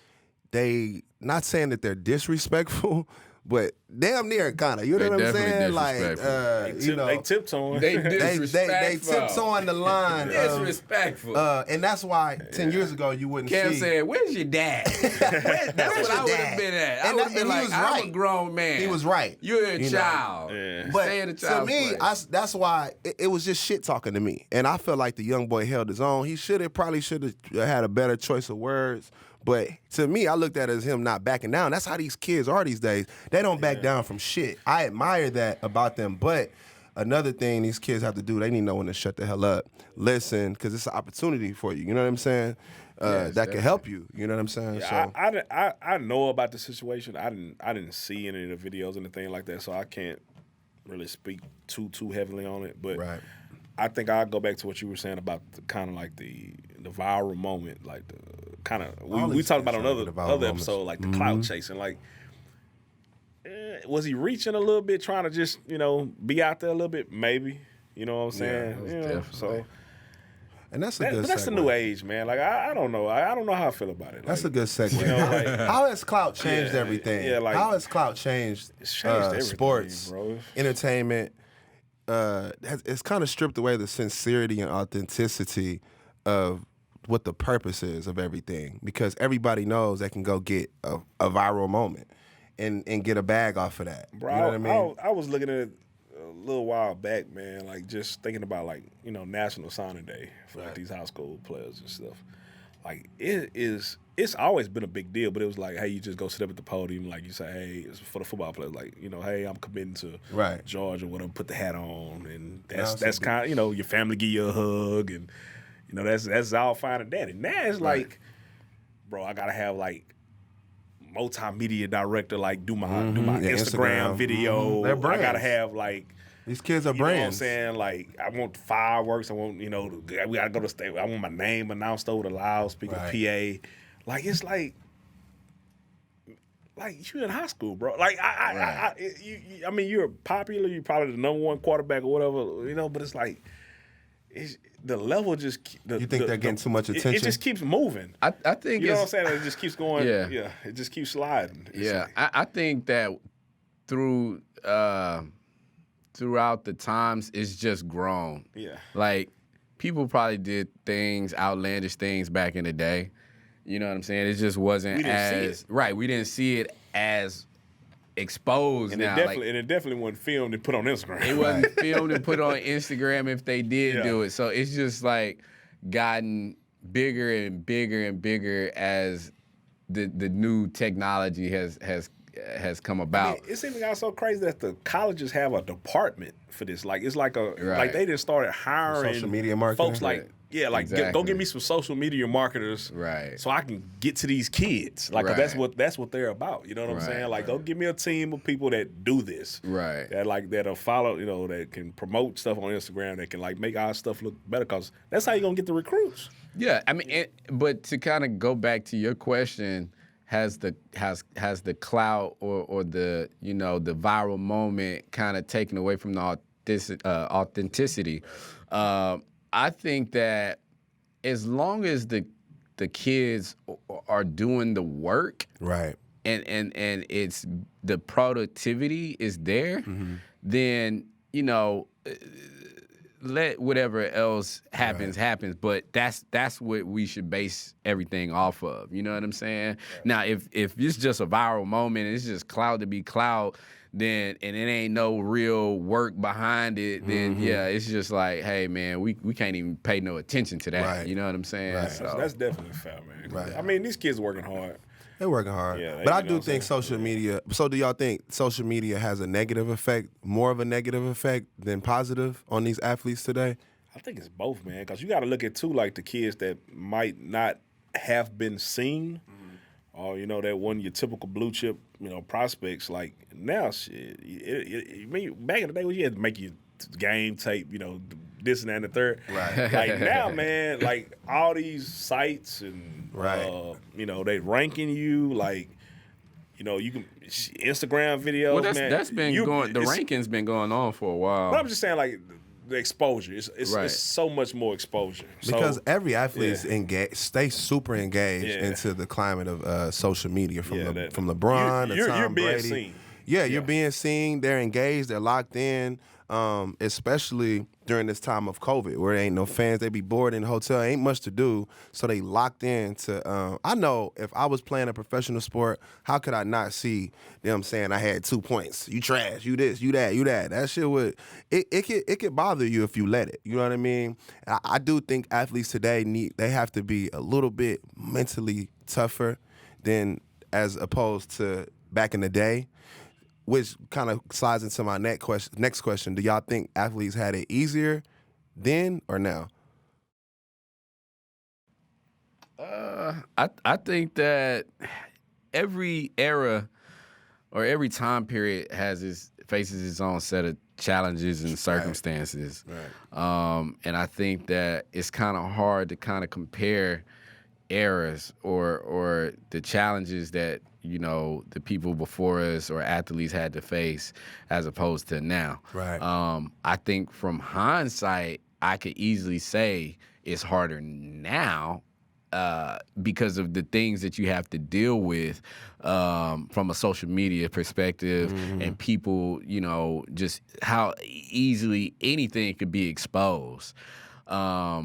they not saying that they're disrespectful, but damn near kind of. You know what I'm saying? Like, they tiptoeing. They disrespectful. They tiptoeing the line. Disrespectful. And that's why 10 years ago you wouldn't Cam see. said, "Where's your dad?" That's what I would have been at. I would have been like, "I'm a grown man." He was right. You're a child. But Stay in the to child's me, place. that's why it was just shit talking to me. And I felt like the young boy held his own. He probably should have had a better choice of words. But to me, I looked at it as him not backing down. That's how these kids are these days. They don't back down from shit. I admire that about them. But another thing these kids have to do, they need to know when to shut the hell up. Listen, because it's an opportunity for you. You know what I'm saying? That can help you. You know what I'm saying? Yeah, so I know about the situation. I didn't see any of the videos or anything like that, so I can't really speak too heavily on it. But right. I think I'll go back to what you were saying about kind of like the viral moment, like the kind of we talked about on other episode, like the clout chasing. Like, was he reaching a little bit, trying to just be out there a little bit? Maybe, you know what I'm saying? Definitely. So. And that's a good But that's the new age, man. Like, I don't know. I don't know how I feel about it. That's like, a good segue. How has clout changed everything? Yeah, like, how has clout changed, everything, sports, bro. Entertainment? It's kind of stripped away the sincerity and authenticity of what the purpose is of everything, because everybody knows they can go get a viral moment and get a bag off of that. Bro, you know what I mean? I was looking at it a little while back, man, like just thinking about like, National Signing Day for like these high school players and stuff. Like it's always been a big deal, but it was like, hey, you just go sit up at the podium, like you say, hey, it's for the football players, like, hey, I'm committing to Georgia, whatever, put the hat on, and that's kind of, your family give you a hug, and that's all fine and dandy. Now it's like, bro, I gotta have like multimedia director like do my Instagram video. They're I brands. gotta have like. These kids are You know what I'm brands. saying? Like, I want fireworks. I want, we gotta go to state. I want my name announced over the loudspeaker, PA. Like, it's like, like you in high school, bro. Like I mean, you're popular. You're probably the number one quarterback or whatever, you know. But it's like, the level just. You think they're getting too much attention? It just keeps moving. I think you know what I'm saying. It just keeps going. Yeah. Yeah. It just keeps sliding. It's yeah, like, I think that throughout the times, it's just grown. Yeah. Like people probably did outlandish things back in the day. You know what I'm saying? It just wasn't We didn't see as right. We didn't see it as exposed and now. it definitely wasn't filmed and put on Instagram. It wasn't filmed and put on Instagram if they did Yeah. do it. So it's just like gotten bigger and bigger and bigger as the new technology has come about. I mean, it's even got so crazy that the colleges have a department for this. Like it's like like they just started hiring social media marketing? folks like Exactly. go get me some social media marketers, Right. so I can get to these kids. Like 'cause that's what they're about. You know what I'm Right, saying? Like go give me a team of people that do this, Right. that'll follow. You know, that can promote stuff on Instagram. That can like make our stuff look better. Cause that's how you're gonna get the recruits. Yeah, I mean, but to kind of go back to your question, has the clout or the the viral moment kind of taken away from the authenticity? I think that as long as the kids are doing the work, Right. and it's the productivity is there, then let whatever else happens happens. But that's what we should base everything off of. You know what I'm saying? Right. Now, if it's just a viral moment, it's just cloud to be cloud, then and it ain't no real work behind it, then yeah, it's just like, hey man, we can't even pay no attention to that. Right. You know what I'm saying? Right. So That's definitely fair, man. Right. I mean, these kids working hard. They're working hard. Yeah, but I you know do what I'm think saying? social media. So do y'all think social media has a negative effect, more of a negative effect than positive on these athletes today? I think it's both, man, because you got to look at, too, like the kids that might not have been seen or, that wasn't your typical blue chip, prospects. Like, now, shit, I mean, back in the day, you had to make your game tape, this and that and the third. Right. Like, now, man, like, all these sites and, Right. they ranking you, like, you can Instagram videos, well, man. that's been going. The ranking's been going on for a while. But I'm just saying, like, the exposure. It's so much more exposure. Because so, every athlete is engaged, stay super engaged into the climate of social media from LeBron to Tom you're being Brady. seen. Yeah, you're being seen. They're engaged. They're locked in. Especially during this time of COVID, where there ain't no fans. They be bored in the hotel. Ain't much to do, so they locked in to. I know if I was playing a professional sport, how could I not see them saying I had 2 points? You trash. You this. You that. You that. That shit would. It could bother you if you let it. You know what I mean? I do think athletes today they have to be a little bit mentally tougher than as opposed to back in the day. Which kind of slides into my next question. Do y'all think athletes had it easier then or now? I think that every era or every time period faces its own set of challenges and circumstances. Right. And I think that it's kind of hard to kind of compare eras or the challenges that the people before us or athletes had to face as opposed to now. Right. I think from hindsight, I could easily say it's harder now because of the things that you have to deal with from a social media perspective and people, just how easily anything could be exposed. But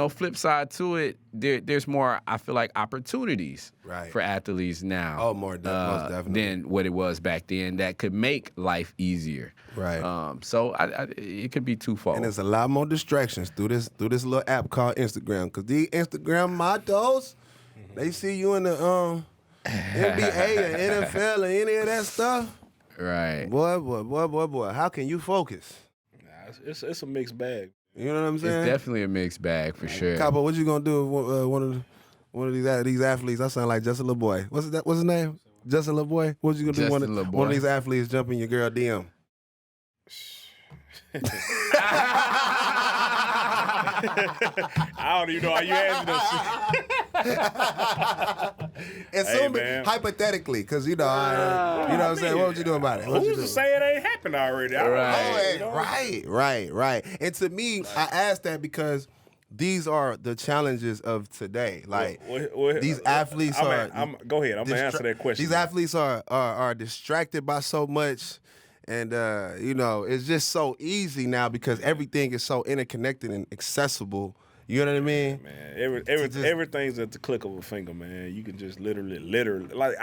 flip side to it, there's more, I feel like, opportunities for athletes now. Oh, most definitely. Than what it was back then that could make life easier. Right. So it could be twofold. And there's a lot more distractions through this little app called Instagram. Because these Instagram models, they see you in the NBA or NFL or any of that stuff. Right. Boy. How can you focus? Nah, it's a mixed bag. You know what I'm saying? It's definitely a mixed bag for sure. Capo, what you gonna do with one of these athletes? I sound like Justin LeBoy. What's his name? Justin LeBoy. What you gonna do? One of these athletes jump in your girl DM. I don't even know how you answer this. Assume man. it hypothetically, because you know what I'm saying. What would you do about it? What you Who's do? to say it ain't happened already? I don't know, you know? Right. And to me, I ask that because these are the challenges of today. Like these athletes go are. Go ahead. I'm gonna answer that question. These athletes are distracted by so much, and it's just so easy now because everything is so interconnected and accessible. You know what I mean? Man, everything's at the click of a finger, man. You can just literally, like.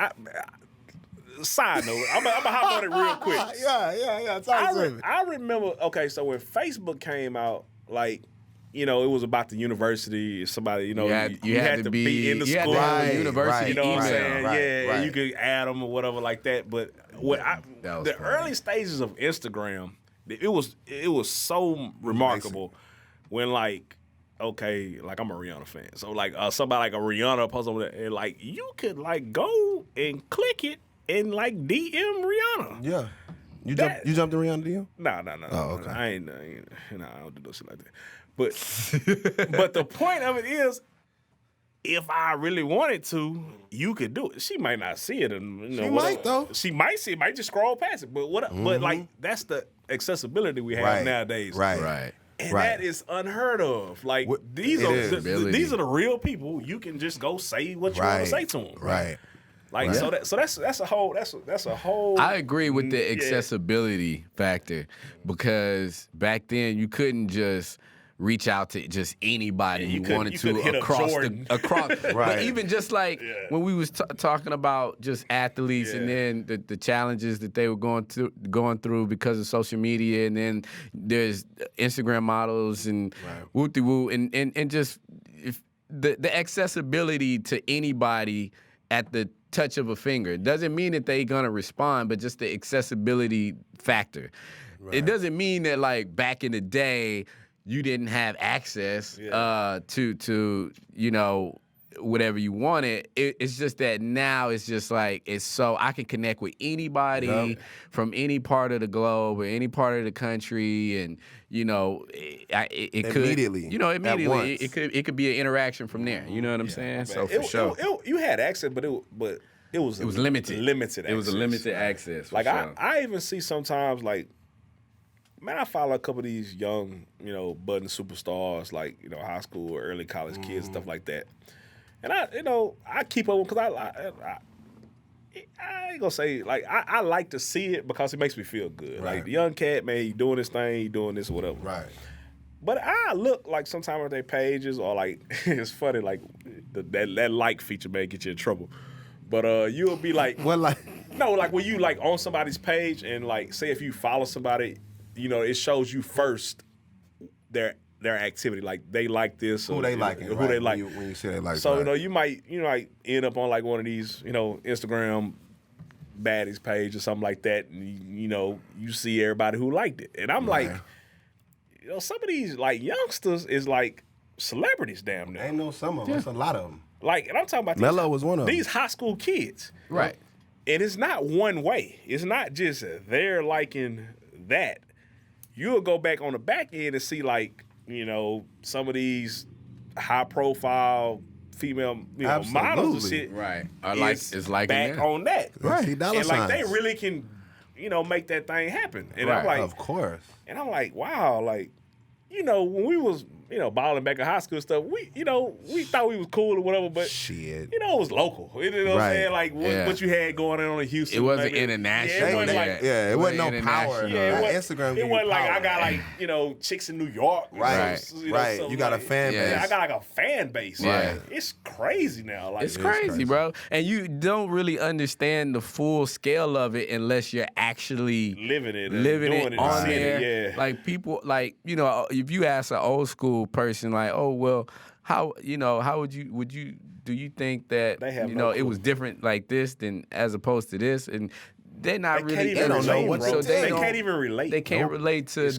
Side note, I'm gonna hop on it real quick. Yeah. Talk to me. I remember. Okay, so when Facebook came out, like. It was about the university. Somebody, you had to be in the school. University, you know what I'm saying? Right, and you could add them or whatever like that. But the early stages of Instagram, it was so remarkable when like I'm a Rihanna fan, so like somebody like a Rihanna post over there, and like you could like go and click it and like DM Rihanna. Yeah. You jumped in Rihanna DM? No. Oh, okay. I ain't I don't do no shit like that. But the point of it is, if I really wanted to, you could do it. She might not see it, and she might though. She might see it, might just scroll past it. But but like that's the accessibility we have nowadays. Right. And that is unheard of. Like these are the real people. You can just go say what you want to say to them. Right. Like so that's a whole. I agree with the accessibility factor because back then you couldn't just reach out to just anybody you wanted to across. Right. But even just like when we was talking about just athletes and then the challenges that they were going through because of social media, and then there's Instagram models and woo and just the accessibility to anybody at the touch of a finger. It doesn't mean that they're gonna respond, but just the accessibility factor. Right. It doesn't mean that like back in the day you didn't have access to whatever you wanted. It's just that now it's just like it's so I can connect with anybody from any part of the globe or any part of the country, and it could immediately. It could be an interaction from there. You know what I'm saying? So for sure, you had access, but it was limited. Limited. It was a limited access. Like sure. I even see sometimes like. Man, I follow a couple of these young, budding superstars, like, high school or early college kids, stuff like that. And I keep up because I ain't gonna say, like, I like to see it because it makes me feel good. Right. Like, the young cat, man, he doing this thing, he doing this, whatever. Right. But I look like sometimes at their pages or like, it's funny, like, that like feature may get you in trouble. But you'll be like. What like? No, like when you like on somebody's page and like, say if you follow somebody, it shows you first their activity, like they like this, who they like, who they like. When you say they like, so you might end up on like one of these Instagram baddies page or something like that, and you see everybody who liked it, and I'm like, some of these like youngsters is like celebrities, damn near. Ain't no some of them, it's a lot of them. Like, and I'm talking about Mello was one of them. These high school kids, right? And it's not one way. It's not just they're liking that. You'll go back on the back end and see, like, some of these high-profile female models and shit. Right. It's like back that. on that. Right. And, like, they really can, make that thing happen. And I'm like... Of course. And I'm like, wow, like, when we was... balling back in high school stuff, we thought we was cool or whatever, but shit, it was local. You know what I'm saying? Like what you had going on in Houston. It wasn't international. It wasn't it wasn't no power. Instagram. It wasn't like I got like chicks in New York. Right. You got a fan base. I got like a fan base. Right. It's crazy now. Like, it's crazy, bro. And you don't really understand the full scale of it unless you're actually living it on there. Yeah. Like people, like if you ask an old school person, like, oh well, how would you do you think that it was different like this than as opposed to this, and they're not really they don't know what so they can't even relate. They can't relate to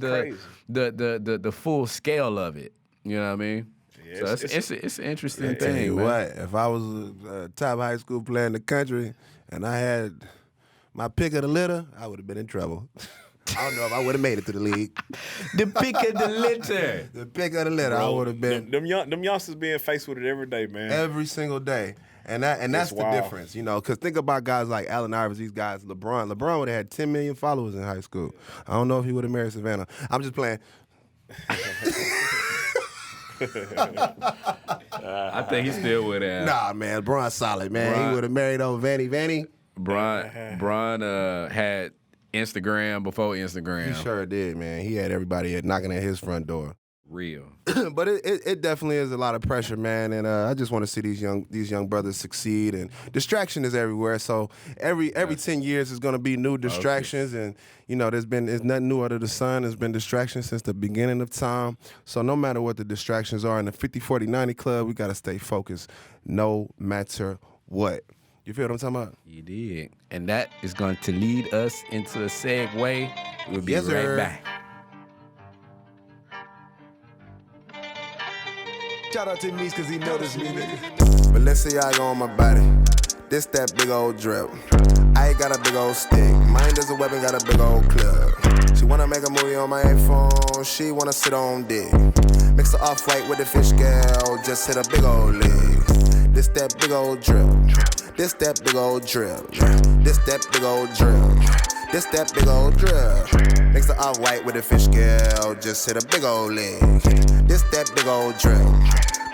the full scale of it. You know what I mean? Yeah, so it's an interesting thing. Tell you man. what, if I was a top high school player in the country and I had my pick of the litter, I would have been in trouble. I don't know if I would have made it to the league. The pick of the litter. The pick of the litter, I would have been. Them youngsters being faced with it every day, man. Every single day. And that's the wild. difference, you know, because think about guys like Allen Iverson, these guys, LeBron. LeBron would have had 10 million followers in high school. I don't know if he would have married Savannah. I'm just playing. I think he still would have. Nah, man, LeBron's solid, man. He would have married old Vanny. Bron had Instagram before Instagram. He sure did, man. He had everybody knocking at his front door. Real. But it definitely is a lot of pressure, man. And I just want to see these young brothers succeed. And distraction is everywhere. So every 10 years is going to be new distractions. And you know, there's nothing new under the sun. There's been distractions since the beginning of time. So no matter what the distractions are in the 50-40-90 club, we got to stay focused, no matter what. You feel what I'm talking about? You did. And that is going to lead us into a segue. We'll be Yes, right sir. back. Shout out to Niece, cause he noticed me, nigga. Balenciaga on my body. This that big old drip. I got a big old stick. Mine is a weapon, got a big old clip. She wanna make a movie on my iPhone. She wanna sit on dick. Mix the off-white with the fish scale. Just hit a big old leg. This that big old drip. This that big old drip. This that big old drip. This that big old drip. Mix the off-white with the fish scale. Just hit a big old leg. This that big old drip.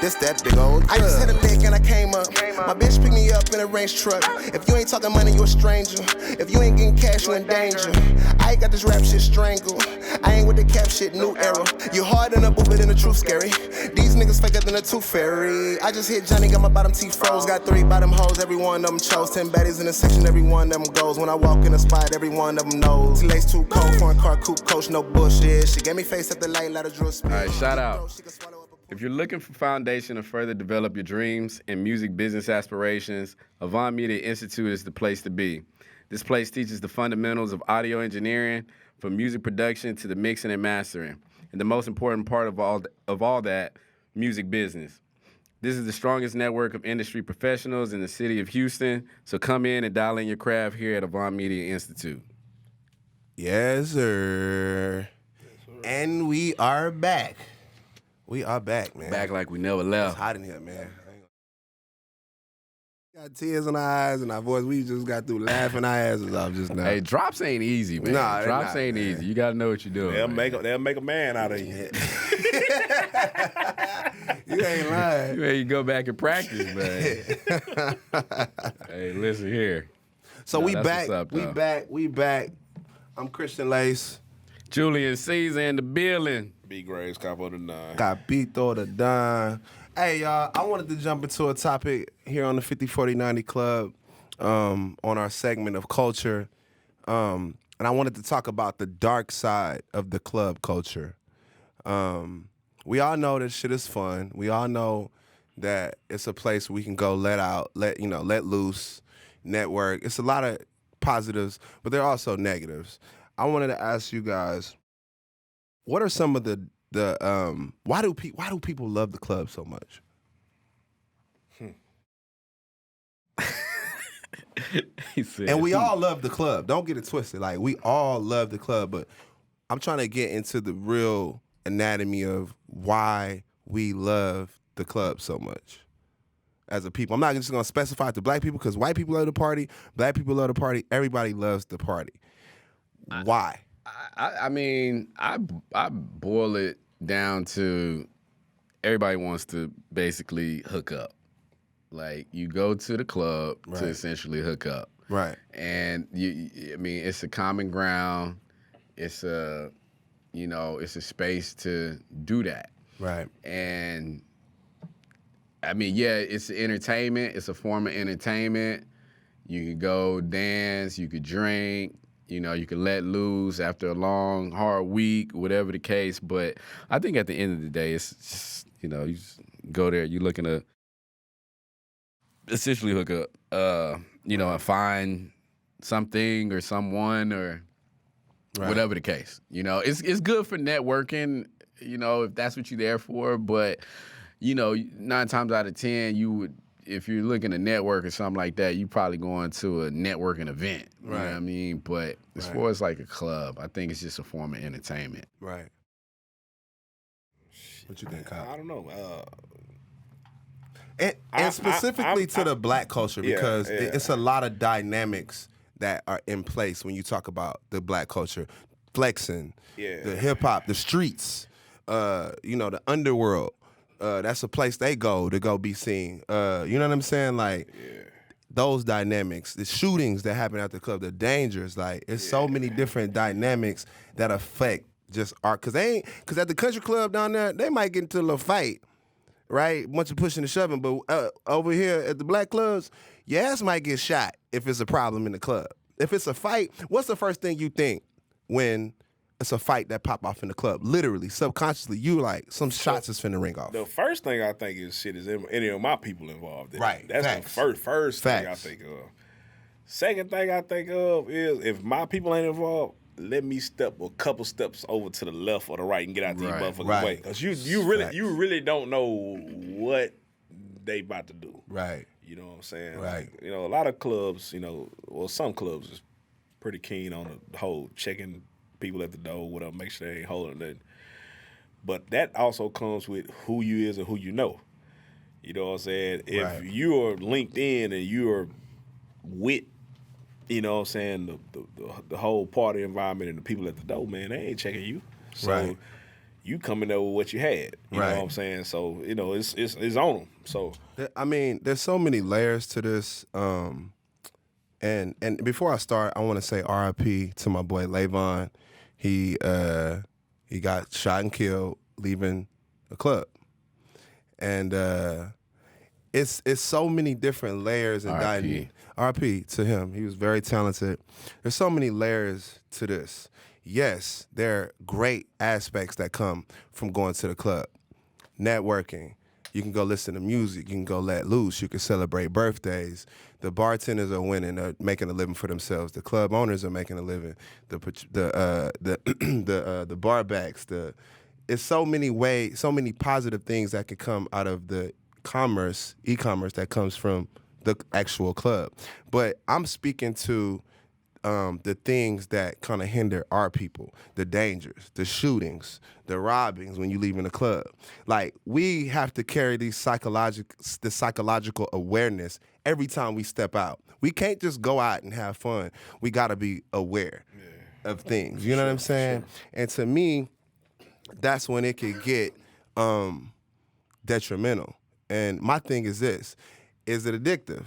This that big old drip. I just hit a lick and I came up. My bitch picked me up in a range truck. If you ain't talking money, you a stranger. If you ain't getting cash, you in danger. I ain't got this rap shit strangled. I ain't with the cap shit, new era. You hard in a bullet and the truth scary. These niggas faker than a tooth fairy. I just hit Johnny, got my bottom teeth froze. Got 3 bottom hoes, every one of them chose. 10 baddies in the section, every one of them goes. When I walk in the spot, every one of them knows. Lace too cold, foreign car, coupe, coach, no bullshit. She gave me face at the light, let her drill speed. All right, shout out. If you're looking for foundation to further develop your dreams and music business aspirations, Avant Media Institute is the place to be. This place teaches the fundamentals of audio engineering, from music production to the mixing and mastering, and the most important part of all that, music business. This is the strongest network of industry professionals in the city of Houston, so come in and dial in your craft here at Avant Media Institute. Yes, sir. And we are back. We are back, man. Back like we never It's left. hot in here, man. Got tears in our eyes and our voice. We just got through laughing our asses off just now. Hey, drops ain't easy, man. Nah, they're drops not, ain't man. easy. You got to know what you're doing. They'll make a man out of you. You ain't lying. You ain't go back and practice, man. Hey, listen here. So Nah, we that's back. what's up, We though. back. We back. I'm Christian Lace. Julian Caesar in the building. B Graves, Capo the 9. Capito the Don. Hey, y'all, I wanted to jump into a topic here on the 50-40-90 Club on our segment of culture. And I wanted to talk about the dark side of the club culture. We all know that shit is fun. We all know that it's a place we can go let loose, network. It's a lot of positives, but there are also negatives. I wanted to ask you guys, what are some of the why do people love the club so much? He said, And we all love the club. Don't get it twisted. Like, we all love the club, but I'm trying to get into the real anatomy of why we love the club so much as a people. I'm not just going to specify it to black people because white people love the party, black people love the party, everybody loves the party. Why? I mean, I boil it down to everybody wants to basically hook up. Like, you go to the club to essentially hook up. Right. And it's a common ground. It's a space to do that. Right. And I mean, yeah, it's entertainment. It's a form of entertainment. You could go dance, you could drink, you could let loose after a long, hard week, whatever the case. But I think at the end of the day, it's just, you just go there, you're looking to essentially hook up, and find something or someone or whatever the case. It's good for networking, if that's what you're there for. But, 9 times out of 10, you would, if you're looking to network or something like that, you probably going to a networking event. You know what I mean? But as far as like a club, I think it's just a form of entertainment. Right. What you think, Kyle? I don't know. And specifically to the black culture, because it's a lot of dynamics that are in place when you talk about the black culture. Flexing, the hip hop, the streets, the underworld. That's a place they go to be seen. You know what I'm saying? Like those dynamics, the shootings that happen at the club, the dangers. Like it's so many different dynamics that affect just art. Cause at the country club down there, they might get into a little fight, right? Bunch of pushing and shoving. But over here at the black clubs, your ass might get shot if it's a problem in the club. If it's a fight, what's the first thing you think when it's a fight that pop off in the club? Literally, subconsciously, you like some shots is finna ring off. The first thing I think is any of my people involved in it. Right. That's Facts. the first thing I Facts. think of. Second thing I think of is if my people ain't involved, let me step a couple steps over to the left or the right and get out these motherfuckers' way. Because you really don't know what they about to do. Right. You know what I'm saying? Right. Like, a lot of clubs, some clubs is pretty keen on the whole checking people at the door, whatever, make sure they ain't holding nothing. But that also comes with who you is and who you know. You know what I'm saying? If you're linked in and you're with, you know what I'm saying, the whole party environment and the people at the door, man, they ain't checking you. So you coming there with what you had. You know what I'm saying? So, it's on them. So I mean, there's so many layers to this. And before I start, I want to say R.I.P. to my boy Layvon. He got shot and killed leaving a club, and it's so many different layers and dynamics. R.I.P. to him. He was very talented. There's so many layers to this. Yes, there are great aspects that come from going to the club, networking. You can go listen to music. You can go let loose. You can celebrate birthdays. The bartenders are winning. They're making a living for themselves. The club owners are making a living. The barbacks. It's so many ways, so many positive things that can come out of the e-commerce that comes from the actual club. But I'm speaking to the things that kind of hinder our people, the dangers, the shootings, the robbings when you leave in the club. Like, we have to carry the psychological awareness every time we step out. We can't just go out and have fun. We got to be aware of things. You know what I'm saying? Sure. And to me, that's when it could get detrimental. And my thing is this: is it addictive?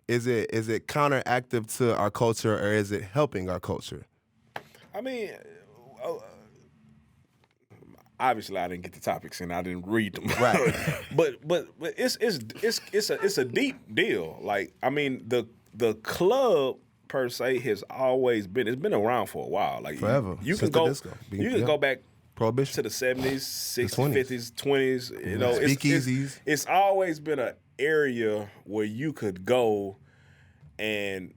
Is it counteractive to our culture, or is it helping our culture? I mean, obviously I didn't get the topics and I didn't read them. Right. but it's a deep deal. Like, I mean, the club per se has always been around for a while. Like, forever. You can go back Prohibition to the 70s, 60s, 50s, 20s. You know, speakeasies. It's always been an area where you could go and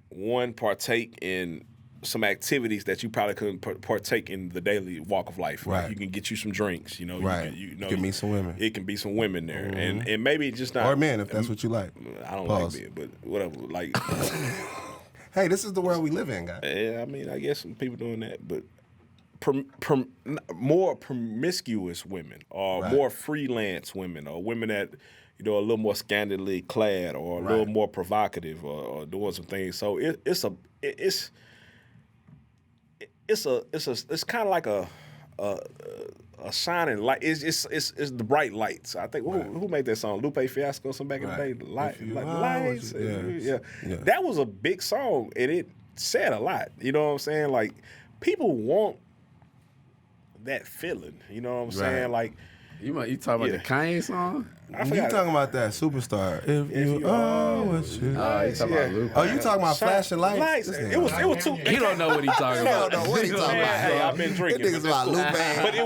partake in some activities that you probably couldn't partake in the daily walk of life. Right. Like, you can get you some drinks. You know, right. You can meet some women. It can be some women there, and maybe just not or men if that's what you like. I don't like men, but whatever. Like, hey, this is the world we live in, guys. Yeah, I mean, I guess some people doing that, but more promiscuous women, or more freelance women, or women that, a little more scantily clad, or a little more provocative, or doing some things. So it's kind of like a shining light. It's the bright lights. I think who made that song? Lupe Fiasco, some back in the day. Lights. Yeah. That was a big song, and it said a lot. You know what I'm saying? Like, people want that feeling. You know what I'm saying? Like, you talking about the Kanye song? You talking about that Superstar? If you are what you like. You talking about Lupe? Oh, you talking about Flashing Lights? It was two. You don't know what he talking about. I don't know what he talking about. Hey, I've been drinking. That nigga's about Lupe. But it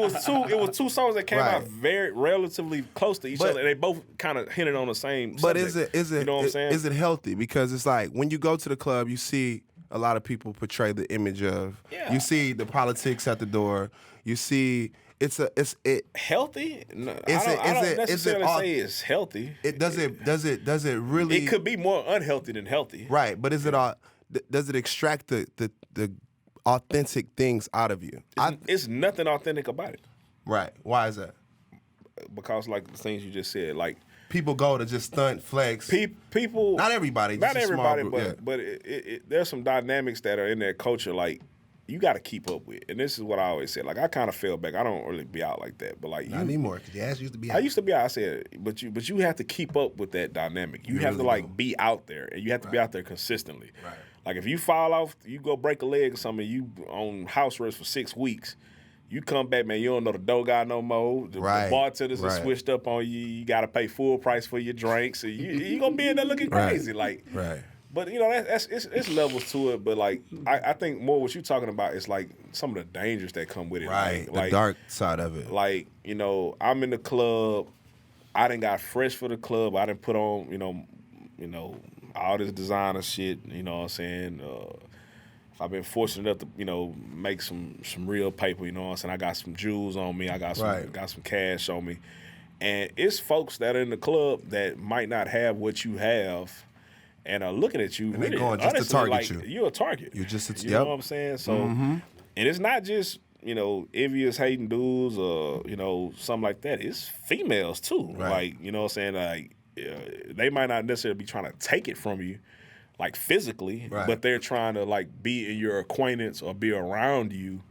was two songs that came out very relatively close to each other, and they both kind of hinted on the same subject. But is it you know what I'm saying? Is it healthy? Because it's like when you go to the club, you see a lot of people portray the image of. Yeah. You see the politics at the door. You see healthy? No, I Is don't, it- I is don't it- necessarily is it say it's healthy. does it really? It could be more unhealthy than healthy. Right, but is it all? Does it extract the authentic things out of you? It's nothing authentic about it Right. Why is that? because, like the things you just said, like People go to just stunt, flex. people. Not everybody. Not just a small everybody, group, but there's some dynamics that are in that culture, like you got to keep up with. And this is what I always said. Like I kind of fell back. I don't really be out like that, but like Not anymore, because your ass used to be out. I used to be out. I said, but you have to keep up with that dynamic. You have to really like be out there, and you have to be out there consistently. Right. Like if you fall off, you go break a leg or something, you on house arrest for 6 weeks. You come back, man, you don't know the dough guy no more. The bartenders are switched up on you. You got to pay full price for your drinks. So you going to be in there looking crazy. Like, Right. But, you know, it's levels to it. But, like, I think more what you're talking about is, like, some of the dangers that come with it. Right. Like, the dark side of it. Like, you know, I'm in the club. I done got fresh for the club. I done put on, you know, all this designer shit, you know what I'm saying? I've been fortunate enough to, you know, make some real paper, you know what I'm saying? I got some jewels on me. I got some cash on me. And it's folks that are in the club that might not have what you have and are looking at you. And really, they're going just to honestly, target like, you. You're a target. You're just a You know what I'm saying? So, and it's not just, you know, envious hating dudes or, you know, something like that. It's females too. Right. Like, you know what I'm saying? Like, they might not necessarily be trying to take it from you, like physically, but they're trying to like be in your acquaintance or be around you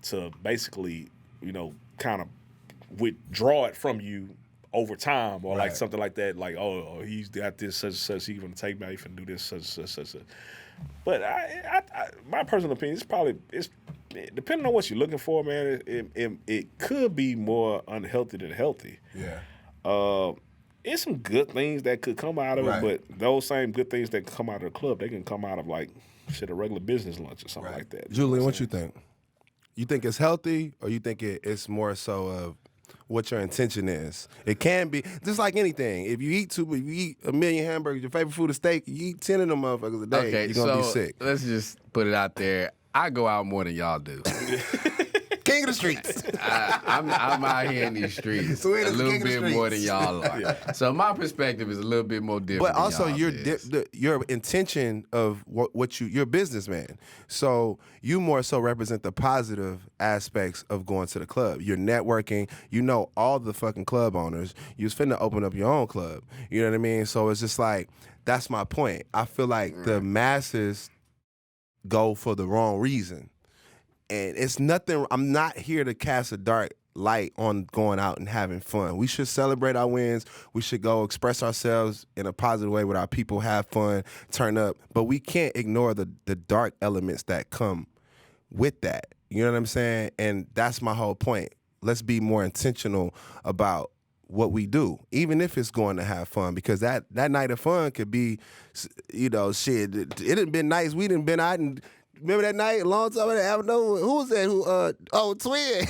to basically, you know, kind of withdraw it from you over time or like something like that. Like, oh, he's got this such and such. He's gonna take me out. He can do this such and such. But I, my personal opinion, it's depending on what you're looking for, man. It could be more unhealthy than healthy. Yeah. It's some good things that could come out of it, but those same good things that come out of the club, they can come out of like shit, a regular business lunch or something like that. Julian, what you think? You think it's healthy, or you think it's more so of what your intention is? It can be just like anything. If you eat a million hamburgers, your favorite food is steak. You eat 10 of them motherfuckers a day, you're gonna be sick. Let's just put it out there. I go out more than y'all do. King of the streets. I'm out here in these streets So a little bit more than y'all are. So my perspective is a little bit more different. But also, than your intention of what you're a businessman. So you more so represent the positive aspects of going to the club. You're networking. You know all the fucking club owners. You was finna open up your own club. You know what I mean? So it's just like, that's my point. I feel like the masses go for the wrong reason. And it's nothing, I'm not here to cast a dark light on going out and having fun. We should celebrate our wins. We should go express ourselves in a positive way with our people, have fun, turn up. But we can't ignore the dark elements that come with that. You know what I'm saying? And that's my whole point. Let's be more intentional about what we do, even if it's going to have fun, because that night of fun could be, you know, shit. It done been nice. We done been out and remember that night a long time ago? Who was that? Twin.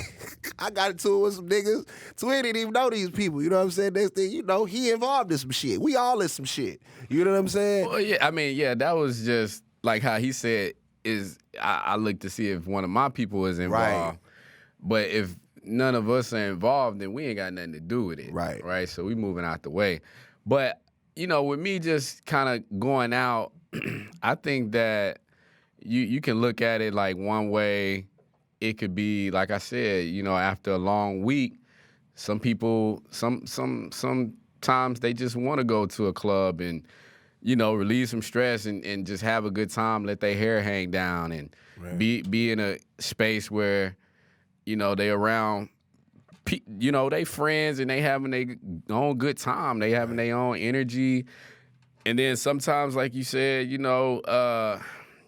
I got into it with some niggas. Twin didn't even know these people. You know what I'm saying? Next thing you know, he involved in some shit. We all in some shit. You know what I'm saying? Well, yeah, I mean, yeah, that was just like how he said. I looked to see if one of my people is involved, but if none of us are involved, then we ain't got nothing to do with it. Right. So we moving out the way. But you know, with me just kind of going out, I think that you can look at it like one way. It could be, like I said, you know, after a long week, some people, sometimes they just want to go to a club and, you know, relieve some stress and just have a good time, let their hair hang down and be in a space where, you know, they around, you know, they friends and they having their own good time. They having their own energy. And then sometimes, like you said, you know,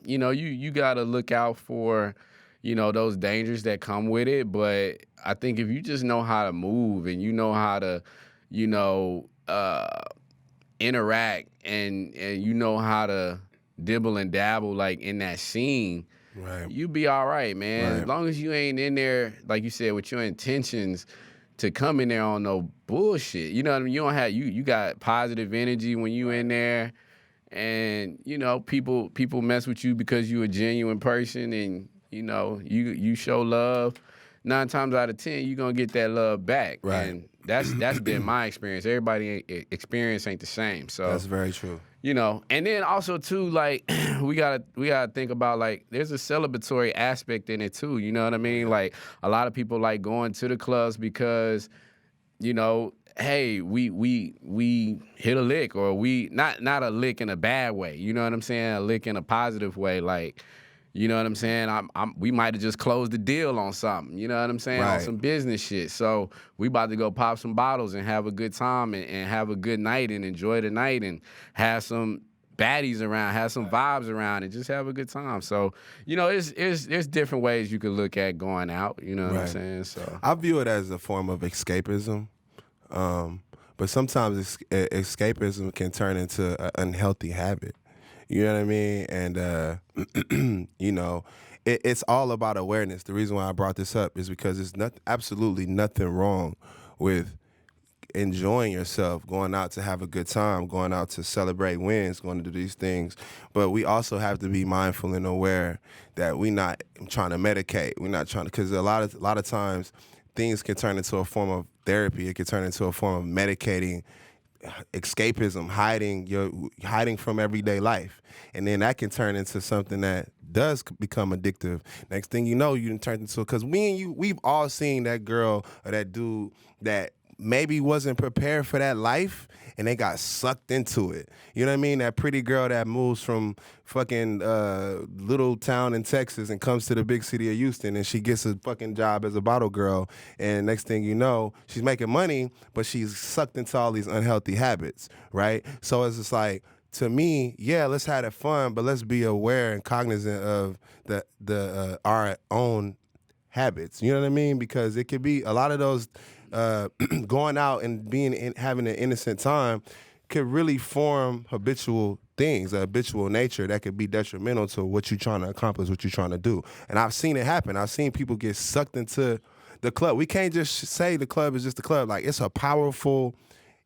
you got to look out for, you know, those dangers that come with it. But I think if you just know how to move and you know how to, you know, interact and you know how to dibble and dabble like in that scene, you be all right, man. As long as you ain't in there, like you said, with your intentions to come in there on no bullshit. You know what I mean? You don't have you got positive energy when you in there. And, you know, people mess with you because you a genuine person and, you know, you show love. 9 times out of 10, you're gonna get that love back. Right. And that's been my experience. Everybody experience ain't the same. So That's very true. you know, and then also too, like we gotta think about, like, there's a celebratory aspect in it too. You know what I mean? Like, a lot of people like going to the clubs because, you know, hey, we hit a lick, or we not a lick in a bad way. You know what I'm saying? A lick in a positive way, like. You know what I'm saying? We might have just closed the deal on something. You know what I'm saying? On Right. some business shit. So we about to go pop some bottles and have a good time and have a good night and enjoy the night and have some baddies around, have some vibes around, and just have a good time. So, you know, there's different ways you could look at going out. You know what I'm Right. saying? So I view it as a form of escapism, but sometimes escapism can turn into an unhealthy habit. You know what I mean? And, you know, it's all about awareness. The reason why I brought this up is because there's absolutely nothing wrong with enjoying yourself, going out to have a good time, going out to celebrate wins, going to do these things. But we also have to be mindful and aware that we're not trying to medicate. We're not trying to, because a lot of times things can turn into a form of therapy. It can turn into a form of medicating escapism, hiding from everyday life, and then that can turn into something that does become addictive. Next thing you know, you done turned into, because we've all seen that girl or that dude that maybe wasn't prepared for that life and they got sucked into it. You know what I mean? That pretty girl that moves from fucking little town in Texas and comes to the big city of Houston, and she gets a fucking job as a bottle girl, and next thing you know, she's making money, but she's sucked into all these unhealthy habits, right? So it's just like, to me, yeah, let's have it fun, but let's be aware and cognizant of our own habits. You know what I mean? Because it could be a lot of those going out and having an innocent time could really form habitual things, a habitual nature that could be detrimental to what you're trying to accomplish, what you're trying to do. And I've seen it happen. I've seen people get sucked into the club. We can't just say the club is just the club. Like, it's a powerful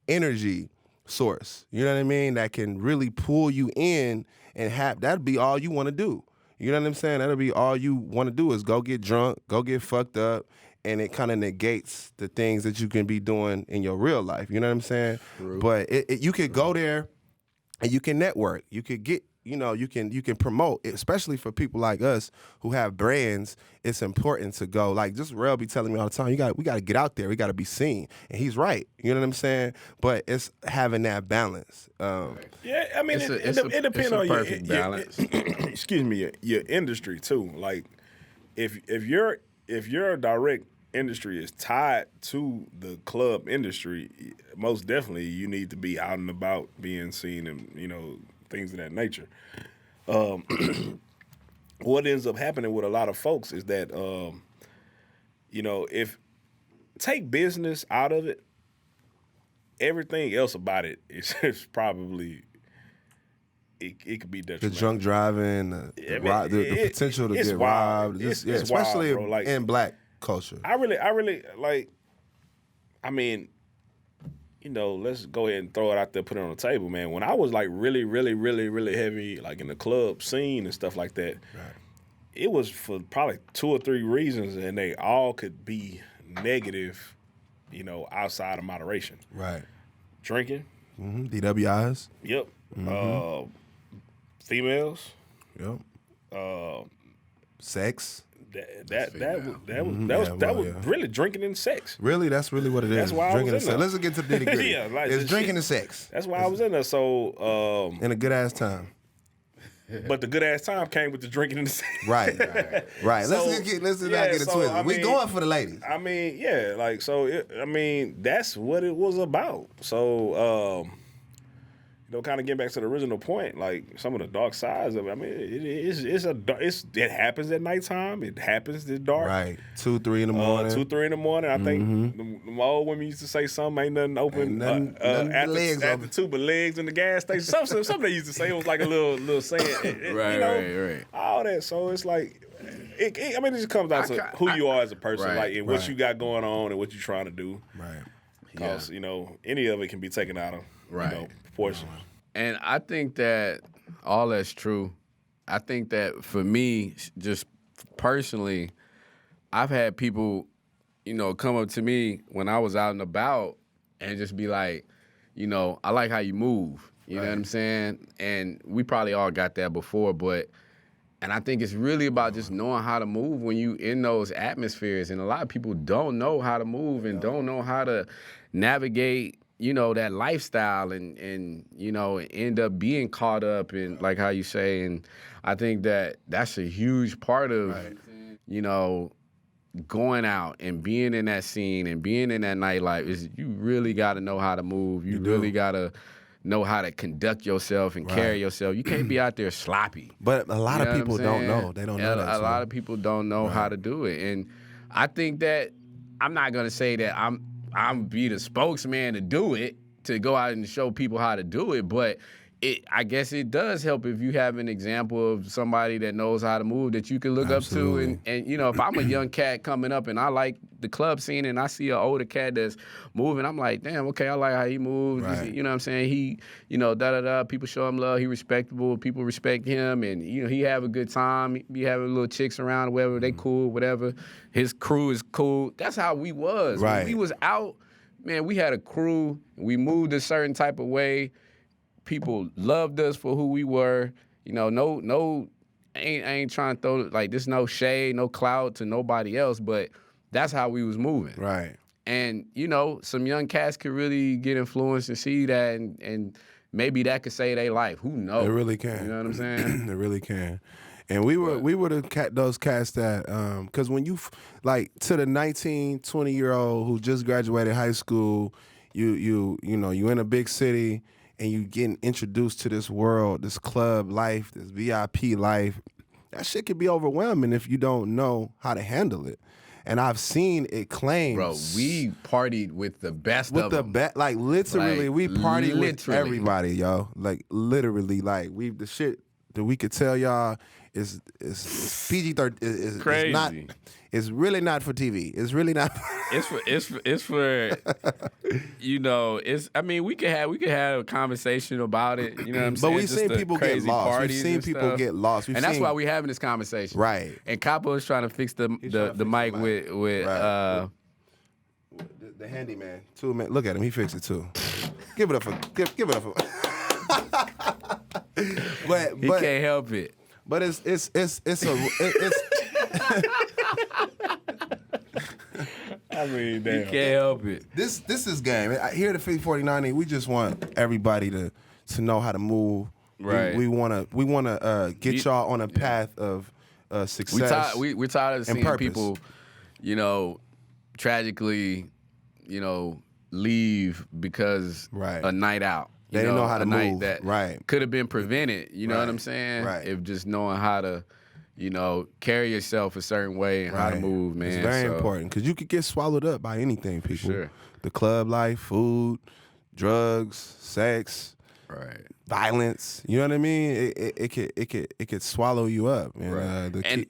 energy source. You know what I mean? That can really pull you in, and that'd be all you want to do. You know what I'm saying? That'll be all you want to do is go get drunk, go get fucked up, and it kind of negates the things that you can be doing in your real life. You know what I'm saying? True. But you could go there and you can network. You could get, you know, you can promote, especially for people like us who have brands. It's important to go. Like, just Rel be telling me all the time, we got to get out there. We got to be seen. And he's right. You know what I'm saying? But it's having that balance. Yeah, I mean, it depends on perfect balance. Excuse me, your industry too. Like, if your direct industry is tied to the club industry, most definitely you need to be out and about, being seen, and, you know, things of that nature. What ends up happening with a lot of folks is that, you know, if take business out of it, everything else about it is probably, it could be detrimental. The drunk driving, the potential to get robbed, especially wild, bro. Like, in black culture. I really like. I mean, you know, let's go ahead and throw it out there, put it on the table, man. When I was like really heavy, like in the club scene and stuff like that, Right. It was for probably 2 or 3 reasons, and they all could be negative, you know, outside of moderation. Right. Drinking. DWIs. Yep. Females. Yep. Sex. That was really drinking and sex. Really, that's really what it is. That's why drinking I was and in sex. there. Let's get to the nitty gritty. Yeah, like, it's drinking and sex. That's why I was in there. So, And a good ass time. but the good ass time came with the drinking and the sex. Right. Right. So, let's not get it so, twisted. I We mean, going for the ladies. I mean, yeah, like, so, that's what it was about. So, you know, kind of getting back to the original point, like, some of the dark sides of it. I mean, it happens at nighttime. It happens this dark. Right. 2, 3 in the morning. 2, 3 in the morning. I think the old women used to say something, ain't nothing open Ain't nothing after, legs after open. 2 but legs in the gas station. Something they used to say. It was like a little saying. Right. All that. So it's like, it just comes down to who you are as a person, Right, like, and what you got going on and what you're trying to do. Right. Because, you know, any of it can be taken out of, Right. you know, proportion. And I think that all that's true. I think that for me, just personally, I've had people come up to me when I was out and about and just be like, I like how you move. You know what I'm saying? And we probably all got that before, and I think it's really about just knowing how to move when you in those atmospheres. And a lot of people don't know how to move and don't know how to navigate, that lifestyle and end up being caught up in, like how you say. And I think that's a huge part of, going out and being in that scene and being in that nightlife is you really got to know how to move. You really got to know how to conduct yourself and carry yourself. You can't be out there sloppy. But a lot of people don't know. They don't know that. A lot of people don't know how to do it. And I think that I'm not going to say that I'm be the spokesman to do it, to go out and show people how to do it, but I guess it does help if you have an example of somebody that knows how to move that you can look up to. And if I'm a young cat coming up and I like the club scene and I see an older cat that's moving, I'm like, damn, okay, I like how he moves. Right. You know what I'm saying? He, people show him love. He respectable. People respect him. And, he have a good time. He be having little chicks around, whatever. They cool, whatever. His crew is cool. That's how we was. Right. When we was out, man, we had a crew. We moved a certain type of way. People loved us for who we were. I ain't trying to throw, there's no shade, no clout to nobody else, but that's how we was moving. Right. And, some young cats could really get influenced and see that, and maybe that could save their life. Who knows? It really can. You know what I'm saying? It really can. And we were those cats that, because when you, to the 19, 20-year-old who just graduated high school, you in a big city, and you getting introduced to this world, this club life, this VIP life, that shit can be overwhelming if you don't know how to handle it. And I've seen it claimed. Bro, we partied with the best of them. Literally, we partied with literally. everybody, yo. Literally, the shit that we could tell y'all is PG-13. Is crazy. It's really not for TV. It's really not. It's for we could have a conversation about it. You know what I'm saying? But we've seen people get lost. We've seen people get lost. And that's why we're having this conversation. Right. And Capo is trying to fix the mic with the handyman. 2 minutes. Look at him. He fixed it too. Give it up for. But he can't help it. But it's I mean, damn. He can't help it. This is game. Here at the 5049, we just want everybody to know how to move. Right. We wanna get y'all on a path of success. We're tired of seeing purpose. people, tragically, leave because a night out. They didn't know how to move. Night that could have been prevented. You know what I'm saying? Right. If just knowing how to, carry yourself a certain way and how to move, man. It's very important because you could get swallowed up by anything, people. Sure. The club life, food, drugs, sex, violence. You know what I mean? It could swallow you up. And,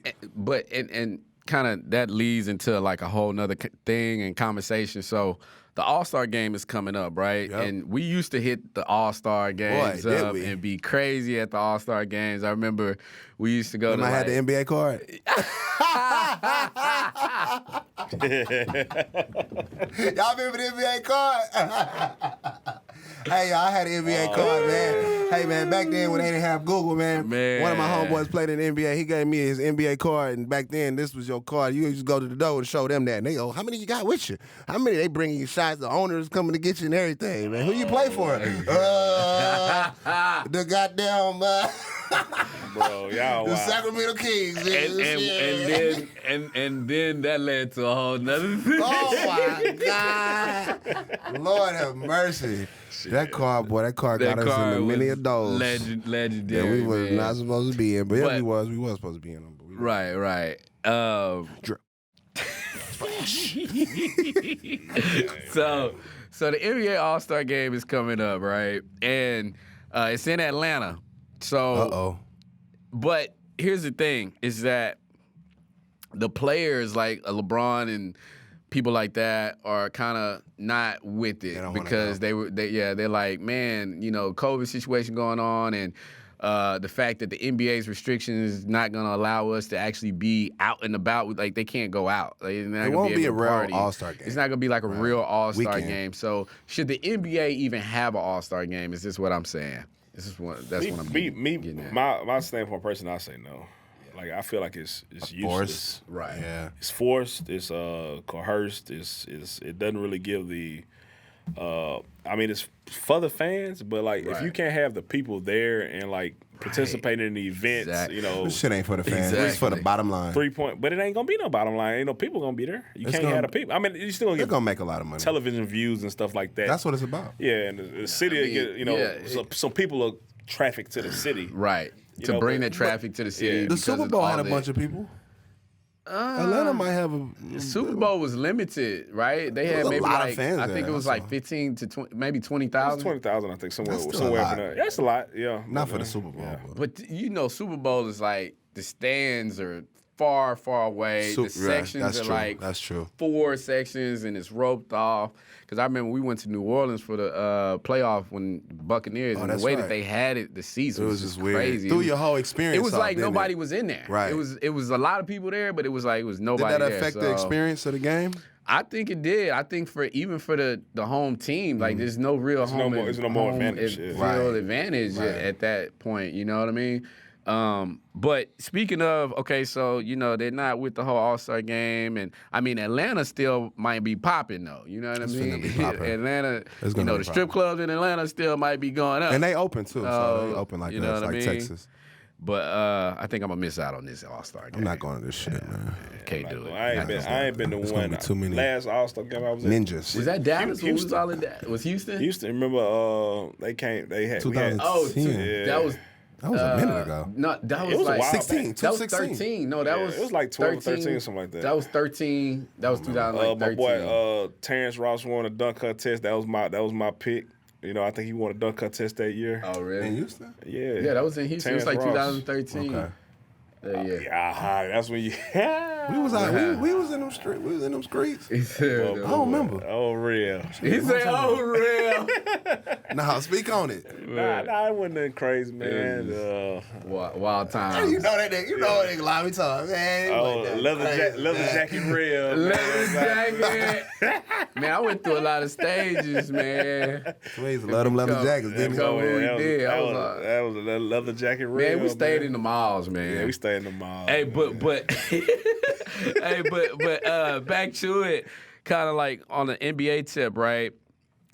and kind of that leads into like a whole nother thing and conversation. So the All-Star game is coming up, right? Yep. And we used to hit the All-Star games up and be crazy at the All-Star games. I remember we used to go to I had the NBA card. Y'all remember the NBA card? Hey, y'all, I had an NBA card, man. Hey, man, back then when they didn't have Google, man, one of my homeboys played in the NBA. He gave me his NBA card, and back then, this was your card. You just go to the door and show them that. And they go, how many you got with you? How many? They bringing you shots. The owners coming to get you and everything, man. Who you play for? The goddamn... Bro, y'all the wild. Sacramento Kings. And then that led to a whole nother thing. Oh, my God. Lord have mercy. That car got us into many of those. Legendary. That we was man. not supposed to be in, but we was supposed to be in them. Right. So the NBA All-Star game is coming up, right? And it's in Atlanta. So, but here's the thing: is that the players like LeBron and people like that are kind of not with it because they're like, man, COVID situation going on, and The fact that the NBA's restriction is not going to allow us to actually be out and about. Like, they can't go out. Like, It won't be a real All-Star game. It's not going to be like a real All-Star Weekend. game. So should the NBA even have an All-Star game? Is this what I'm saying? That's what I'm getting at. My standpoint, person, I say no. Like, I feel like it's useless. Forced. Right. Yeah. It's forced. It's coerced. It doesn't really give the. I mean, it's for the fans, but like if you can't have the people there and like participating in the events, Exactly. This shit ain't for the fans. It's for the bottom line. 3 point, but it ain't gonna be no bottom line. Ain't no people gonna be there. You can't have the people. I mean, you still gonna They're get gonna make a lot of money. television views and stuff like that. That's what it's about. Yeah, and the city, will get some people are traffic to the city. Right. To bring that traffic to the city. The Super Bowl had a bunch of people. Atlanta might have a Super Bowl was limited, right? They had a maybe lot of like fans I think there, it was I like saw. 15 to 20, maybe 20,000. It's 20,000, I think, somewhere That's still a up lot. in there. That's a lot, yeah. not for the Super Bowl. Yeah. But But Super Bowl is like the stands are far, far away. The sections that's are true. like That's true. 4 sections and it's roped off. Because I remember we went to New Orleans for the playoff when Buccaneers, and the that's way right. that they had it, the season It was was just just weird. crazy. Threw your whole experience It was off, like didn't nobody it? was in there. Right. It was a lot of people there, but it was nobody Did that there. affect the So experience of the game? I think it did. I think even for the home team, like there's no real no more- there's no more advantage, yeah. field advantage at that point. You know what I mean? But speaking of, okay, so they're not with the whole All-Star game, and I mean Atlanta still might be popping though. You know what I mean? finna be popping. Atlanta, It's gonna be the strip popping. clubs in Atlanta still might be going up. And they open too. So they open like you know us, what I like mean? Texas. But I think I'm gonna miss out on this All-Star game. I'm not going to this shit, man. Can't do it. I ain't been the It's gonna one. be too many Last All-Star game I was at. Ninjas. Was that Dallas? Houston. Was all in that? Was Houston? Houston, remember they came, they had, we had 2000. Oh, Yeah. that was. That was a minute ago. No, that was, was a like while back. 16, That was 2016. 13. No, that Yeah, was it was like 12 or 13 13, or something like that. That was 13. That was 2013. my boy Terrence Ross won a dunk contest. That was my pick. I think he won a dunk contest that year. Oh, really? In Houston? Yeah. Yeah, that was in Houston. It was like Terrence Ross. 2013. Okay. Yeah. Yeah, that's when you. We was out. We was in them streets. We was in them streets. He said, I don't remember. Oh, real. he said, "Oh, real." Nah, speak on it. Nah, it wasn't nothing crazy, man. Wild time. You know that nigga lie me talk, man. Leather jacket real. Leather jacket. Man, I went through a lot of stages, man. We used to love them leather jackets, didn't So we? what we did, I was that was a leather jacket real. man, we stayed in the malls, man. Yeah, we stayed in the mall. Hey, but back to it, kind of like on the NBA tip, right?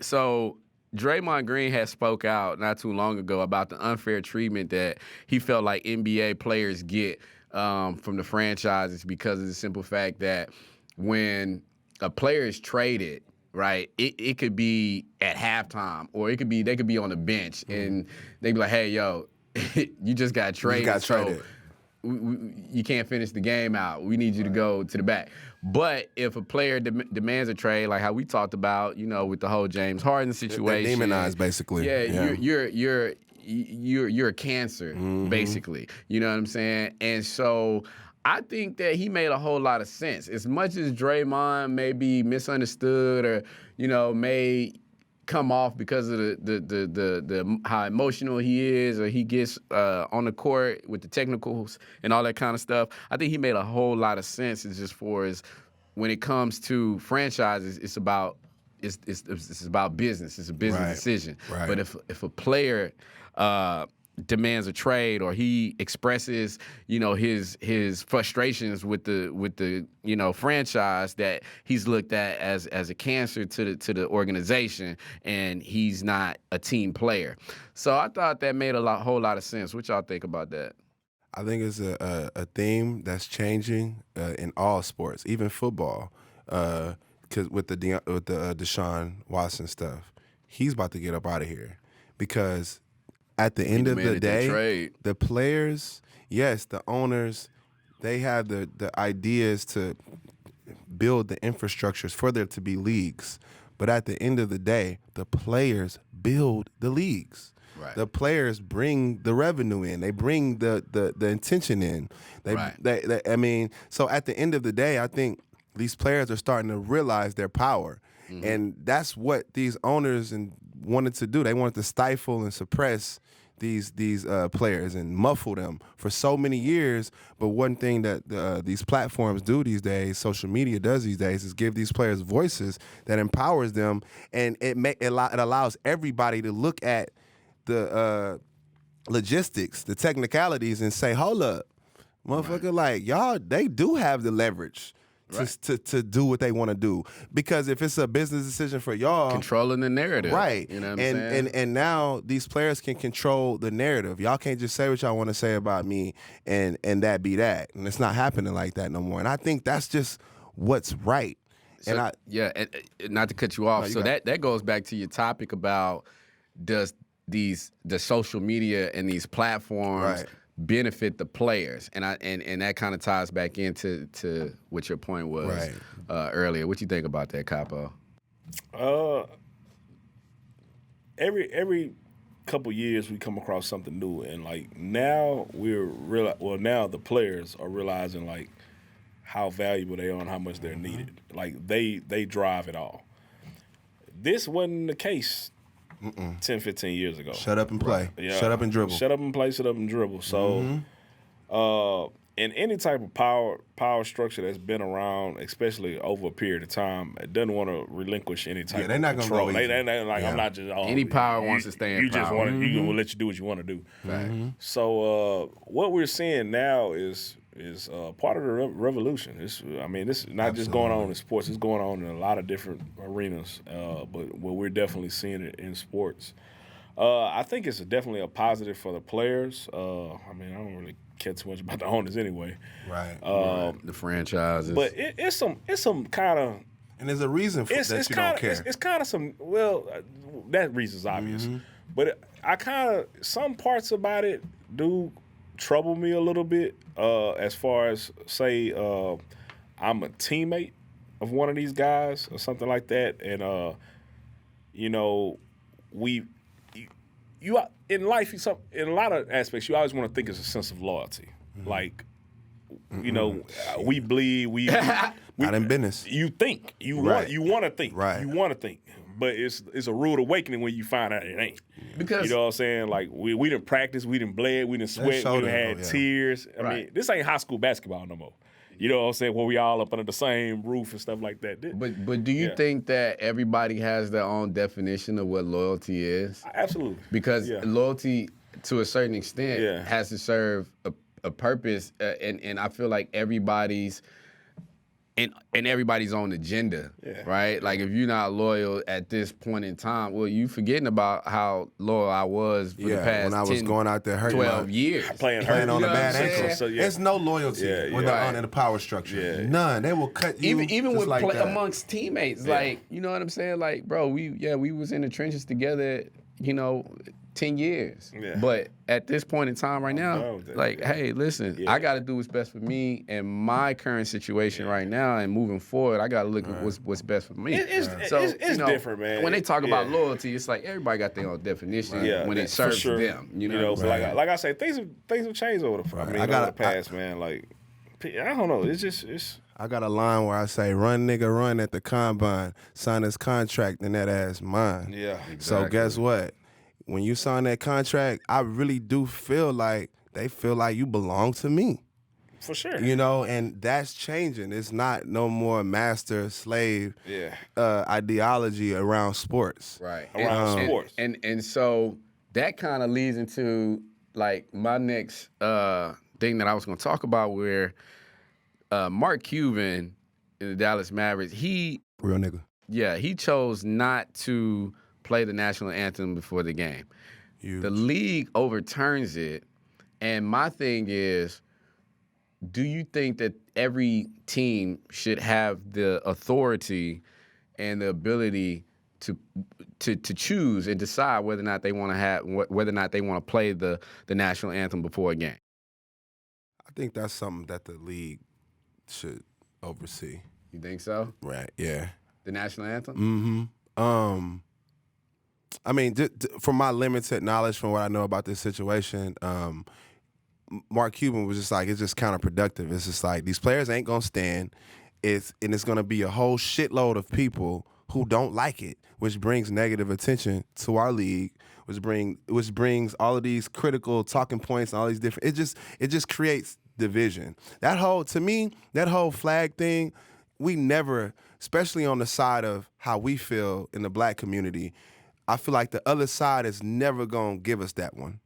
So Draymond Green had spoke out not too long ago about the unfair treatment that he felt like NBA players get from the franchises because of the simple fact that when a player is traded, right, it could be at halftime or they could be on the bench and they be like, hey, yo, you just got traded. got traded. So you can't finish the game out. We need you to go to the back. But if a player demands a trade, like how we talked about, with the whole James Harden situation, They're demonized, basically. Yeah, you're a cancer, basically. You know what I'm saying? And so I think that he made a whole lot of sense. As much as Draymond may be misunderstood or may come off because of the how emotional he is or he gets on the court with the technicals and all that kind of stuff. I think he made a whole lot of sense. It's just when it comes to franchises, it's about business. It's a business decision. Right. But if a player demands a trade or he expresses his frustrations with the franchise that he's looked at as a cancer to the organization and he's not a team player. So I thought that made a whole lot of sense. What y'all think about that? I think it's a theme that's changing in all sports, even football. Because with the Deshaun Watson stuff, he's about to get up out of here because at the end of the day, the players, yes, the owners, they have the ideas to build the infrastructures for there to be leagues. But at the end of the day, the players build the leagues. Right. The players bring the revenue in. They bring the intention in. So at the end of the day, I think these players are starting to realize their power. And that's what these owners wanted to do. They wanted to stifle and suppress these players and muffle them for so many years. But one thing that these platforms do these days, social media does these days, is give these players voices that empowers them, and it allows everybody to look at the logistics, the technicalities, and say, hold up, motherfucker, like y'all, they do have the leverage. To do what they want to do, because if it's a business decision for y'all, controlling the narrative, right? You know what I'm saying? And now these players can control the narrative. Y'all can't just say what y'all want to say about me, and that be that. And it's not happening like that no more. And I think that's just what's right. So, and not to cut you off. No, you so that goes back to your topic about the social media and these platforms benefit the players, and that kind of ties back into what your point was earlier. What you think about that, Capo? Every couple years we come across something new, and like now now the players are realizing like how valuable they are and how much they're needed. Like they drive it all. This wasn't the case 10, 15 years ago. Shut up and play. Yeah. Shut up and dribble. Shut up and play, shut up and dribble. So in any type of power structure that's been around, especially over a period of time, it doesn't want to relinquish any type of they're not control. gonna go easy. They like, I'm not just any power wants to stay in you just power. want to, you gonna let you do what you want to do. Right. So what we're seeing now is part of the revolution. This is not just going on in sports. It's going on in a lot of different arenas. But we're definitely seeing it in sports. I think it's definitely a positive for the players. I don't really care too much about the owners anyway. Right. The franchises. But it's some kind of. And there's a reason for that you don't care. It's kind of some. Well, that reason's obvious. But some parts about it do trouble me a little bit. As far as say, I'm a teammate of one of these guys or something like that, and you in life, in a lot of aspects, you always want to think it's a sense of loyalty. Like, we bleed, we not in business. You think you want to think, right? You want to think, but it's a rude awakening when you find out it ain't. Because you know what I'm saying? Like we didn't practice, we didn't bled, we didn't sweat, we done had tears. I mean, this ain't high school basketball no more. You know what I'm saying? Where we all up under the same roof and stuff like that. But do you think that everybody has their own definition of what loyalty is? Absolutely. Because loyalty, to a certain extent, has to serve a purpose, and I feel like everybody's in everybody's own agenda, right? Like if you're not loyal at this point in time, well, you forgetting about how loyal I was for the past when I was going out there hurting 12 years. Playing on a bad ankle. So, There's no loyalty when they're in the power structure. None. They will cut you even just with like that. amongst teammates. Like, you know what I'm saying? Like, bro, we was in the trenches together, 10 years. Yeah. But at this point in time right now, like, hey, listen, I got to do what's best for me and my current situation right now, and moving forward, I got to look at what's best for me. It's different, man. When they talk about loyalty, it's like everybody got their own definition when it serves them. You know, like I say, things have changed over the past, man. Like, I don't know. It's. I got a line where I say, "Run, nigga, run at the combine. Sign this contract, and that ass mine." Yeah. Exactly. So guess what? When you sign that contract, I really do feel like they feel like you belong to me. For sure. And that's changing. It's not no more master-slave ideology around sports. Right. Around sports. And so that kind of leads into, like, my next thing that I was going to talk about, where Mark Cuban in the Dallas Mavericks, real nigga. Yeah, he chose not to play the national anthem before the game. Huge. The league overturns it, and my thing is, do you think that every team should have the authority and the ability to choose and decide whether or not they want to play the national anthem before a game? I think that's something that the league should oversee. You think so? Right. Yeah. The national anthem? Mm-hmm. I mean, from my limited knowledge, from what I know about this situation, Mark Cuban was just like, it's just counterproductive. It's just like, these players ain't gonna stand. It's gonna be a whole shitload of people who don't like it, which brings negative attention to our league, which brings all of these critical talking points and all these different. It just creates division. To me, that whole flag thing, we never, especially on the side of how we feel in the black community, I feel like the other side is never gonna give us that one.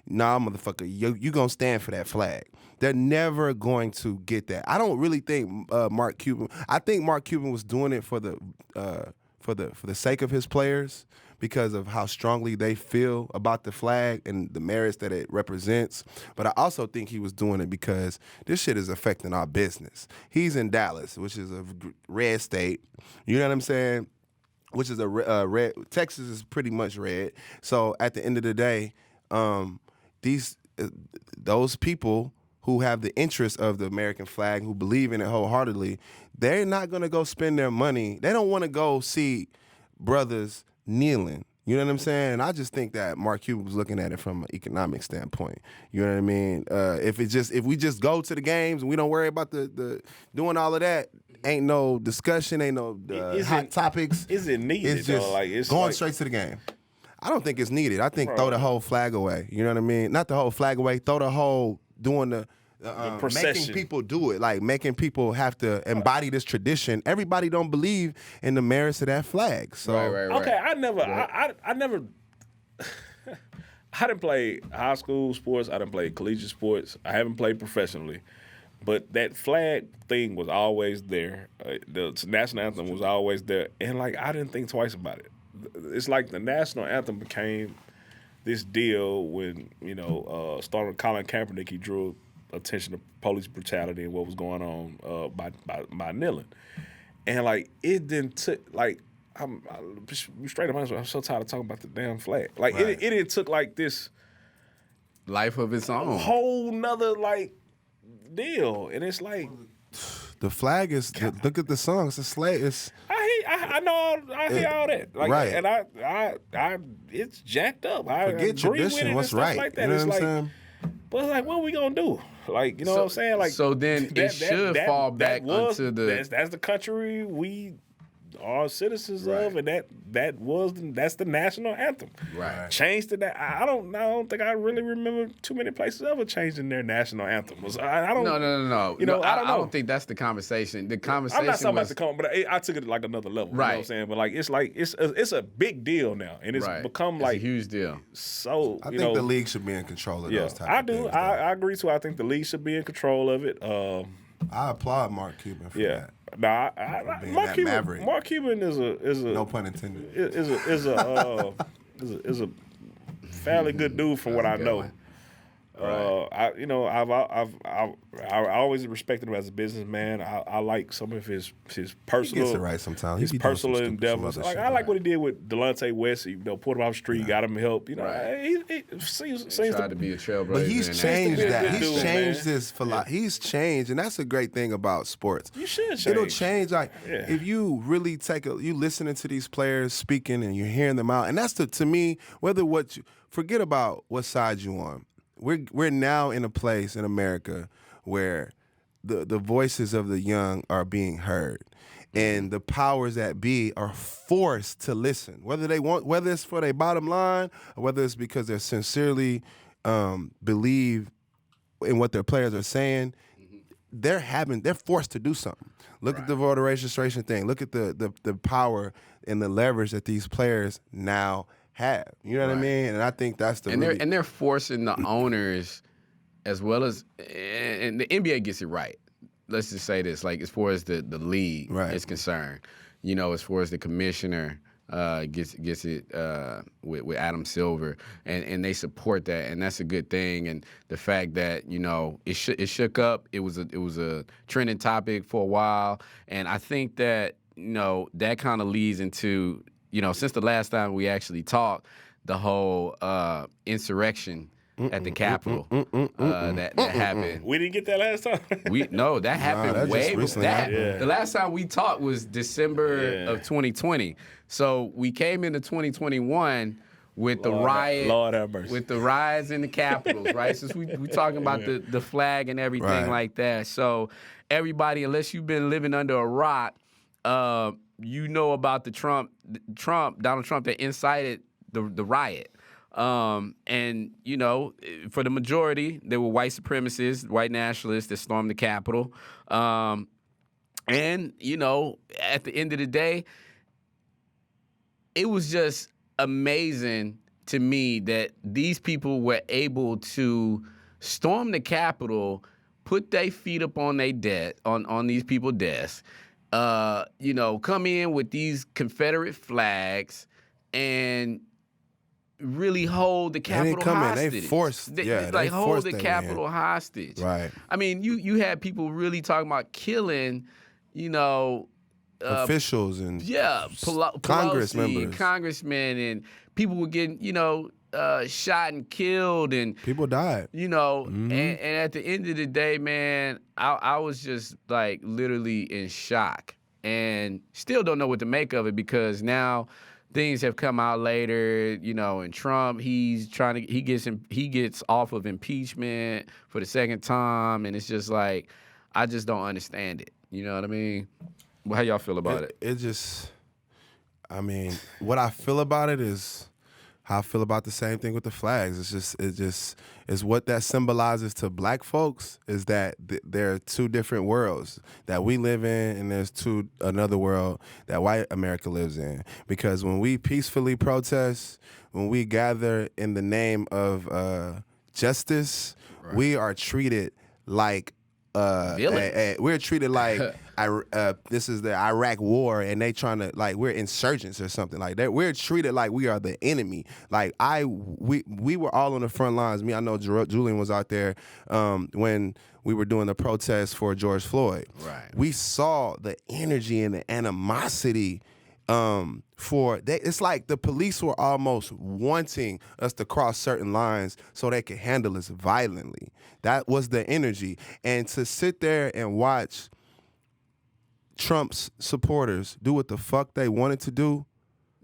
Nah, motherfucker, you gonna stand for that flag. They're never going to get that. I don't really think Mark Cuban. I think Mark Cuban was doing it for the sake of his players, because of how strongly they feel about the flag and the merits that it represents. But I also think he was doing it because this shit is affecting our business. He's in Dallas, which is a red state. You know what I'm saying? Which is a red. Texas is pretty much red. So at the end of the day, those people who have the interest of the American flag, who believe in it wholeheartedly, they're not going to go spend their money. They don't want to go see brothers kneeling. You know what I'm saying? And I just think that Mark Cuban was looking at it from an economic standpoint. You know what I mean? If we just go to the games and we don't worry about the doing all of that, ain't no discussion, ain't no hot topics. Is it needed? It's just it's going straight to the game. I don't think it's needed. I think throw the whole flag away. You know what I mean? Not the whole flag away. Throw the whole doing the making people do it, like making people have to embody this tradition. Everybody don't believe in the merits of that flag. So Right. Okay, I never I didn't play high school sports. I didn't play collegiate sports. I haven't played professionally. But that flag thing was always there. The national anthem was always there. And, like, I didn't think twice about it. It's like the national anthem became this deal when, starting Colin Kaepernick, he drew attention to police brutality and what was going on by kneeling. And, like, it didn't took, like, I'm straight up honest, I'm so tired of talking about the damn flag. Like, right. it took, like, this life of its own. whole nother, like, deal. And it's like, the flag is, look at the song, it's a slave. I know, I hear all that. Like, right. And I it's jacked up. I Forget agree tradition, with it what's and stuff right. like that. You know It's what I'm like, saying? but it's like, what are we gonna do? Like, you know what I'm saying? Like, so then it should fall back onto the. That's the country we are citizens of, and that's the national anthem. Right. Changed to that. I don't think I really remember too many places ever changing their national anthems. I don't. No. You know, I don't know. I don't think that's the conversation. The conversation. I'm not talking about the comment, but I took it like another level. Right. You know what I'm saying? But like it's a big deal now, and it's become it's like a huge deal. So I think the league should be in control of those type of things. I agree too. I think the league should be in control of it. I applaud Mark Cuban for that. Nah, Mark Cuban is a no pun intended. Is a fairly good dude from what I know. I've always respected him as a businessman. I like some of his personal. He gets it right sometimes. His personal endeavors. Like, I like what he did with Delonte West. Put him off the street, got him help. He seems tried to be a trailblazer. But he's changed that. He's changed this for life. He's changed, and that's a great thing about sports. You should change. It'll change. Like if you really you listening to these players speaking and you're hearing them out, and that's to me, forget about what side you on. We're now in a place in America where the voices of the young are being heard, and the powers that be are forced to listen, whether it's for their bottom line or whether it's because they sincerely believe in what their players are saying. They're forced to do something. Look at the voter registration thing. Look at the power and the leverage that these players now have. You know what I mean? And I think that's they're forcing the owners as well as, and the NBA gets it right. Let's just say this, like as far as the league is concerned, as far as the commissioner gets it with Adam Silver, and they support that, and that's a good thing. And the fact that it shook up, it was a trending topic for a while, and I think that that kind of leads into since the last time we actually talked, the whole insurrection at the Capitol that happened. We didn't get that last time. That happened way before that. Yeah. The last time we talked was December of 2020. So we came into 2021 with the riot, Lord have mercy. with the riots in the Capitals, right? Since we talking about the flag and everything like that. So everybody, unless you've been living under a rock, about the Donald Trump that incited the riot. And, you know, for the majority, they were white supremacists, white nationalists that stormed the Capitol. And, you know, at the end of the day, it was just amazing to me that these people were able to storm the Capitol, put their feet up on their on these people's desks, you know, come in with these Confederate flags and really hold the Capitol hostage. They forced, hold the Capitol hostage. Right. I mean, you had people really talking about killing, you know, officials and Congress members, and congressmen, and people were getting, you know, shot and killed, and people died. You know, and at the end of the day, man, I was just like literally in shock, and still don't know what to make of it, because now things have come out later, you know, and Trump, he gets off of impeachment for the second time, and it's just like, I just don't understand it. You know what I mean? Well, how y'all feel about it? It just, I mean, what I feel about it is how I feel about the same thing with the flags. It's what that symbolizes to black folks is that there are two different worlds that we live in, and there's another world that white America lives in. Because when we peacefully protest, when we gather in the name of justice, right, we are treated like we're treated like this is the Iraq war, and they trying to, like, we're insurgents or something like that. We're treated like we are the enemy. Like we were all on the front lines. I know Julian was out there when we were doing the protest for George Floyd. Right. We saw the energy and the animosity. It's like the police were almost wanting us to cross certain lines so they could handle us violently. That was the energy. And to sit there and watch Trump's supporters do what the fuck they wanted to do,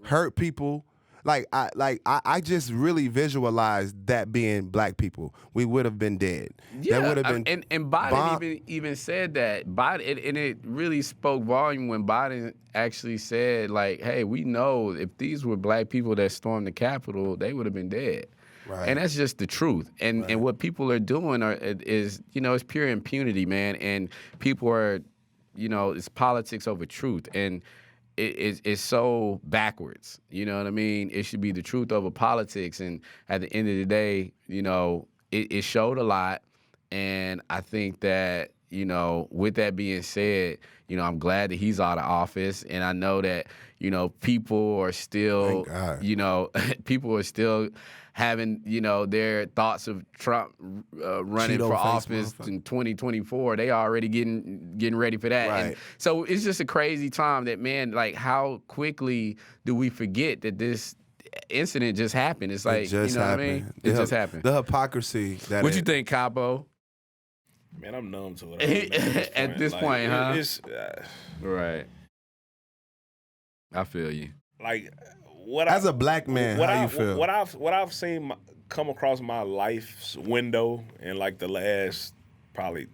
hurt people, I just really visualized that being black people. We would have been dead. Yeah, that would have been and Biden even said that. Biden, and it really spoke volume when Biden actually said, like, hey, we know if these were black people that stormed the Capitol, they would have been dead. Right. And that's just the truth. And what people are doing is, you know, it's pure impunity, man. And people are, you know, it's politics over truth. And it's so backwards. You know what I mean? It should be the truth over politics. And at the end of the day, you know, it showed a lot. And I think that, you know, with that being said, you know, I'm glad that he's out of office. And I know that, you know, people are still, people are still having, you know, their thoughts of Trump running for office in 2024. They already getting ready for that. Right. And so it's just a crazy time that, man, like, how quickly do we forget that this incident just happened? It's like, you know what I mean? It just happened. The hypocrisy that What you think, Capo? Man, I'm numb to it. At this point, huh? It's, right. I feel you. Like, as a black man, how you feel? What I've seen come across my life's window in like the last probably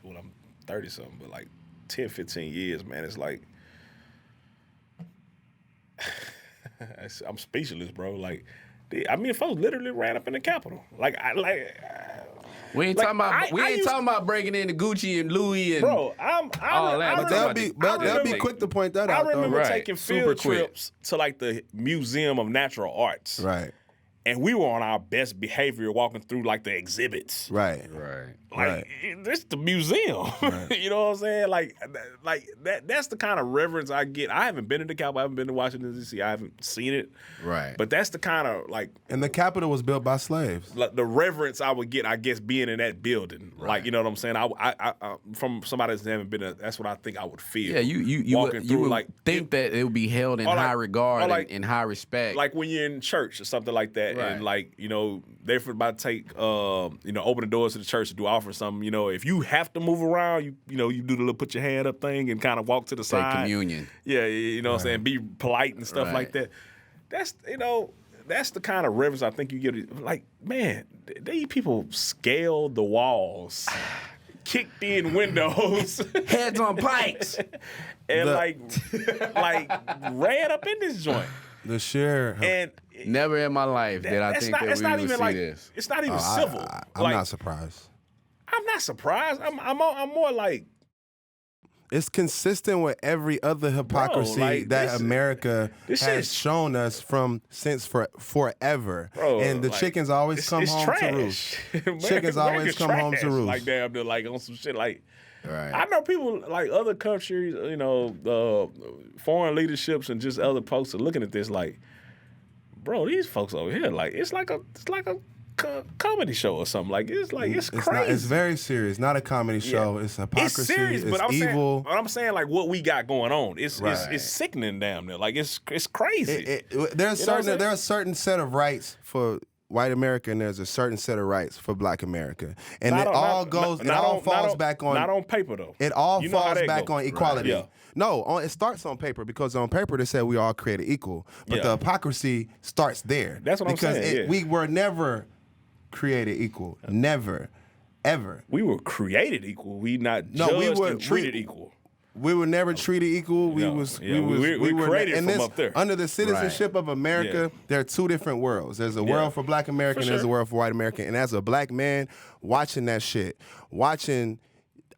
I'm 30 something, but like 10, 15 years, man, it's like I'm speechless, bro. Like, I mean, folks literally ran up in the Capitol. We ain't talking about breaking into Gucci and Louis and bro. They'll be quick to point that out. I remember though. taking field trips to like the Museum of Natural Arts, right? And we were on our best behavior walking through like the exhibits, right. Like, this the museum, right. You know what I'm saying? Like that's the kind of reverence I get. I haven't been to the Capitol, I haven't been to Washington D.C., I haven't seen it, right? But that's the kind of like, and the Capitol was built by slaves. Like the reverence I would get, I guess, being in that building, right. Like, you know what I'm saying? I from somebody that hasn't been, that's what I think I would feel. Yeah, you walking would, through, you would like think that it would be held in high regard, like, and high respect, like when you're in church or something like that, right. And like, you know, they're about to take, you know, open the doors to the church to do offer something. You know, if you have to move around, you do the little put your hand up thing and kind of walk to the side. Take communion. Yeah, you know what I'm saying? Be polite and stuff like that. That's, you know, that's the kind of reverence I think you get. Like, man, they people scaled the walls, kicked in windows, heads on pikes, and like ran up in this joint. The sheer. And Never in my life did I think that we would see this. It's not even civil. I'm not surprised. I'm not surprised. I'm more like. It's consistent with every other hypocrisy that America has shown us since forever. Bro, and the chickens always come home to roost. Chickens always come home to roost. Like damn, they're like on some shit like. Right. I know people like other countries, foreign leaderships and just other folks are looking at this like, bro, these folks over here like it's like a comedy show or something. Like it's crazy. It's very serious. Not a comedy show. It's hypocrisy. It's serious, but evil. I'm saying like what we got going on. It's sickening damn near. Like it's crazy. There's a certain set of rights for white America, and there's a certain set of rights for Black America, and it all falls back on. Not on paper though. It all falls back on equality. Right. Yeah. No, it starts on paper because on paper they said we all created equal, but the hypocrisy starts there. That's what I'm saying. Because we were never created equal, never, ever. We were created equal. We not judged and treated equal. We were never treated equal. We were created from up there. Under the citizenship of America, there are two different worlds. There's a world for Black America and there's a world for white America. And as a Black man watching that shit,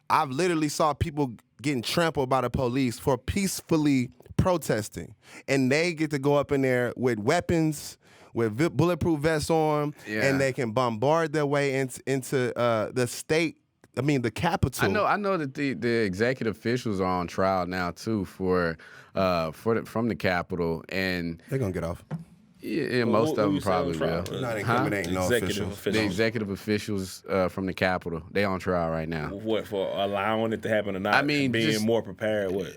I've literally saw people getting trampled by the police for peacefully protesting. And they get to go up in there with weapons, with bulletproof vests on, and they can bombard their way into the state. I mean, the capital. I know that the executive officials are on trial now too from the Capitol, and they're gonna get off. Yeah, most of them probably will. Not incriminating no officials. The executive officials from the Capitol, they on trial right now. What, for allowing it to happen or not? I mean, being more prepared. What?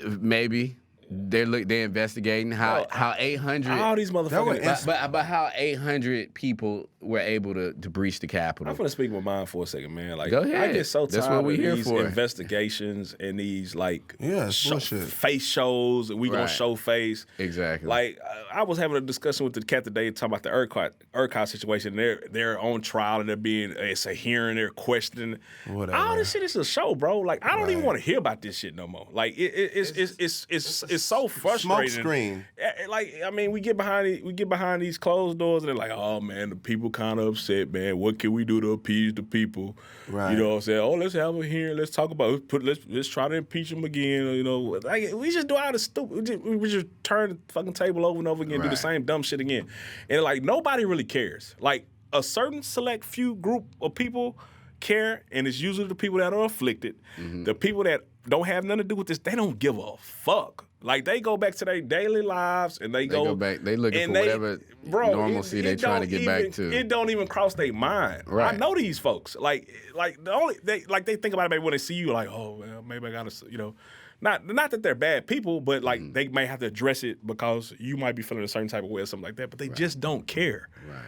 Maybe. They're investigating how 800 all these motherfuckers but how 800 people were able to breach the Capitol. I'm gonna speak my mind for a second, man. Like, go ahead. I get so tired That's what we of here these for. investigations and these like bullshit. Face shows, and we gonna show face. Exactly. Like I was having a discussion with the cat today talking about the ERCOT situation. They're on trial and it's a hearing. They're questioning. Whatever. All this shit is a show, bro. Like I don't even want to hear about this shit no more. Like it's so frustrating. Smoke screen. Like I mean, we get behind these closed doors and they're like, oh man, the people kind of upset, man. What can we do to appease the people? Right. You know what I'm saying? Oh, let's have a hearing. Let's talk about let's try to impeach him again. You know, like we just do all the stupid. We just turn the fucking table over and over again, do the same dumb shit again, and like nobody really cares. Like a certain select few group of people care, and it's usually the people that are afflicted. Mm-hmm. The people that don't have nothing to do with this, they don't give a fuck. Like they go back to their daily lives and they go back. They looking for whatever normalcy they trying to get back to. It don't even cross their mind. Right. I know these folks. Like they think about it maybe when they see you like, oh well, maybe I gotta not that they're bad people, but like they may have to address it because you might be feeling a certain type of way or something like that. But they just don't care. Right.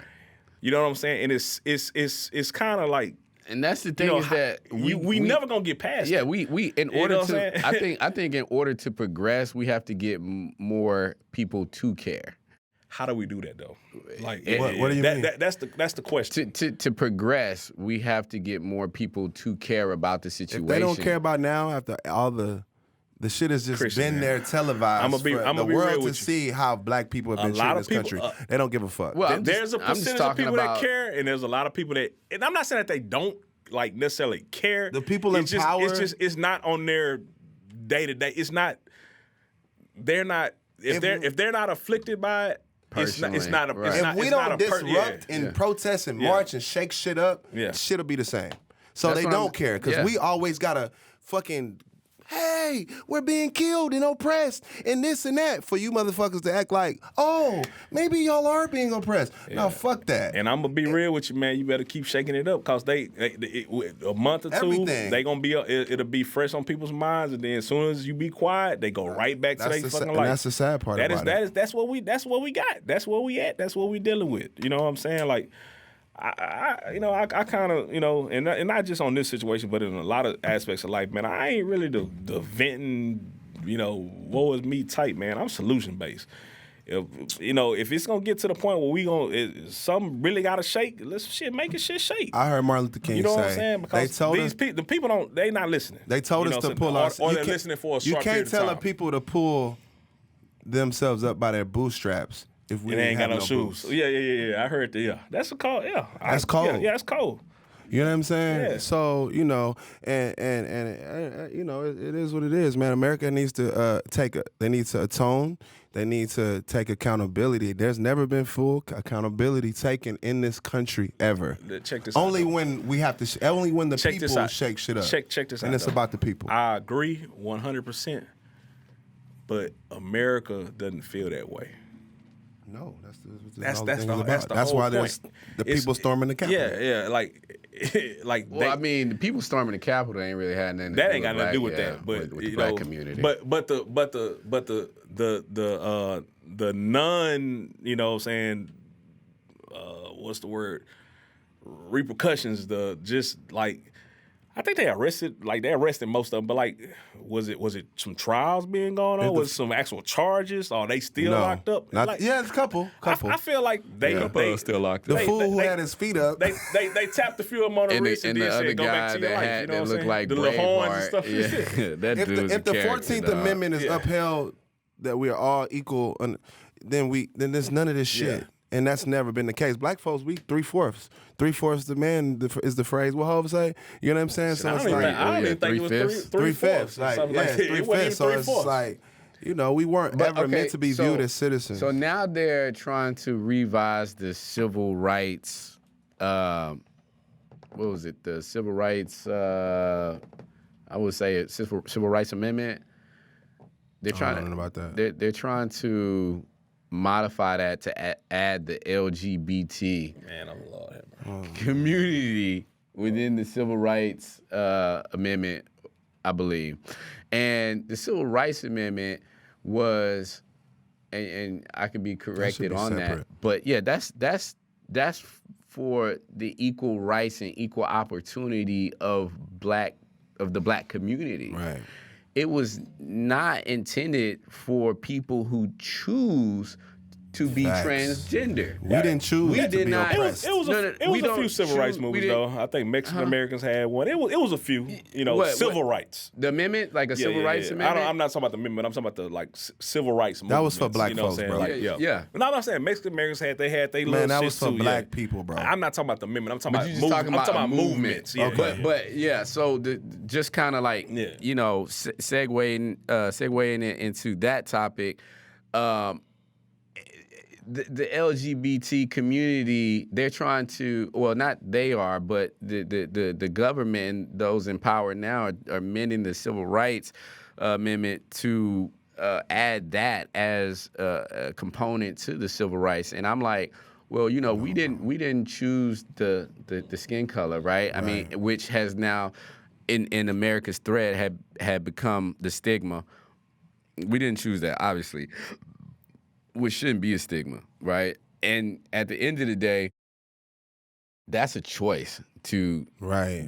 You know what I'm saying? And it's kind of like. And that's the thing is that we never gonna get past. Yeah, it. we in order to I think in order to progress, we have to get more people to care. How do we do that though? Like what do you mean? That's the question. To progress, we have to get more people to care about the situation. If they don't care about now, after all the shit has just been there televised for the world to see how Black people have been treated in this country. They don't give a fuck. Well, there's a percentage of people that care, and there's a lot of people that. And I'm not saying that they don't like necessarily care. The people in power. It's not on their day to day. It's not. They're not. If they're not afflicted by it. It's not a. Right. If we don't disrupt and protest and march and shake shit up, shit'll be the same. So they don't care because we always gotta fucking. Hey, we're being killed and oppressed and this and that for you motherfuckers to act like, oh, maybe y'all are being oppressed. No, fuck that. And I'm gonna be real with you, man. You better keep shaking it up because a month or two, they gonna be it'll be fresh on people's minds, and then as soon as you be quiet, they go right back to their fucking life. And that's the sad part about it. That's what we got. That's where we at. That's what we dealing with. You know what I'm saying? Like. I kind of, and not just on this situation, but in a lot of aspects of life, man, I ain't really the venting, woe is me type, man. I'm solution based. If it's gonna get to the point where something really gotta shake, let's make it shake. I heard Martin Luther King say, what I'm saying? Because the people they not listening. They told us to pull us, or they're listening for a short period of time. You can't tell people to pull themselves up by their bootstraps if we And they ain't got no have shoes. boots. Yeah. I heard that. Yeah, that's a cold. Yeah, That's cold. Yeah, that's cold. You know what I'm saying? Yeah. So, you know, and you know, it is what it is, man. America needs to they need to atone. They need to take accountability. There's never been full accountability taken in this country ever. Check this only out. when we have to. Only when the Check this people out. shake shit up. Check this out. And it's though. about the people. I agree 100%, but America doesn't feel that way. No, that's That's all the thing's about. that's the That's whole why point. there's the people storming the Capitol. Yeah, like Well, I mean, the people storming the Capitol ain't really had nothing. that ain't got nothing to do with that. But with the you black know, community. But the non, you know, what I'm saying, what's the word? Repercussions. The just like. I think they arrested most of them, but like, was it some trials being going on? Was it some actual charges? Or are they still locked up? Like, yeah, it's a couple. I feel like they still locked The up. fool who they- had his feet up. They tapped a few of them on the And wrist and the then other said, "Go back guy to your that life." had You know that what I'm looked saying? like The little horns and Braveheart. stuff. Yeah, that if dude's the 14th Amendment is upheld, that we are all equal, then there's none of this shit. Yeah. And that's never been the case. Black folks, we 3/4. 3/4 the man is the phrase. What Hov say? You know what I'm saying? So I it's don't even like think- I don't even think it was 3/5. 3/4. like, Something yeah, like that. It wasn't 3/5. even So it's 3/4. like, you know, we weren't ever meant to be viewed as citizens. So now they're trying to revise the civil rights. What was it? The civil rights. I would say it's civil rights amendment. They're trying. I don't know about that. They're trying to modify that to add the LGBT Man, I'm Lord have mercy. community within the civil rights amendment, I believe. And the civil rights amendment was, and I could be corrected be on that, separate. but yeah, that's for the equal rights and equal opportunity of the black community. Right. It was not intended for people who choose to be Facts. transgender. We didn't choose We to did be not- oppressed. It was No, a we few don't civil rights choose- we movies didn't- though. I think Mexican Americans had one. It was a few, you know, What- civil what- rights. The amendment, like a Yeah, civil yeah, rights yeah. amendment. I'm not talking about the amendment. I'm talking about the like civil rights. That was for movements, black you know what I'm folks, saying? bro. Like, Yeah. No, I'm not saying Mexican Americans had they little Man, that shit was for too, black yeah. people, bro. I'm not talking about the amendment. I'm talking But about you just talking about a movement. movements. Yeah, Okay. yeah. But yeah, so just kind of like Yeah. you know, segueing into that topic, the LGBT community, they're trying to, well, not they are, but the government, those in power now, are amending the civil rights amendment to add that as a component to the civil rights, and I'm like, well, you know, we didn't choose the skin color, right? I mean, which has now in America's thread had become the stigma. We didn't choose that, obviously, which shouldn't be a stigma, right? And at the end of the day, that's a choice to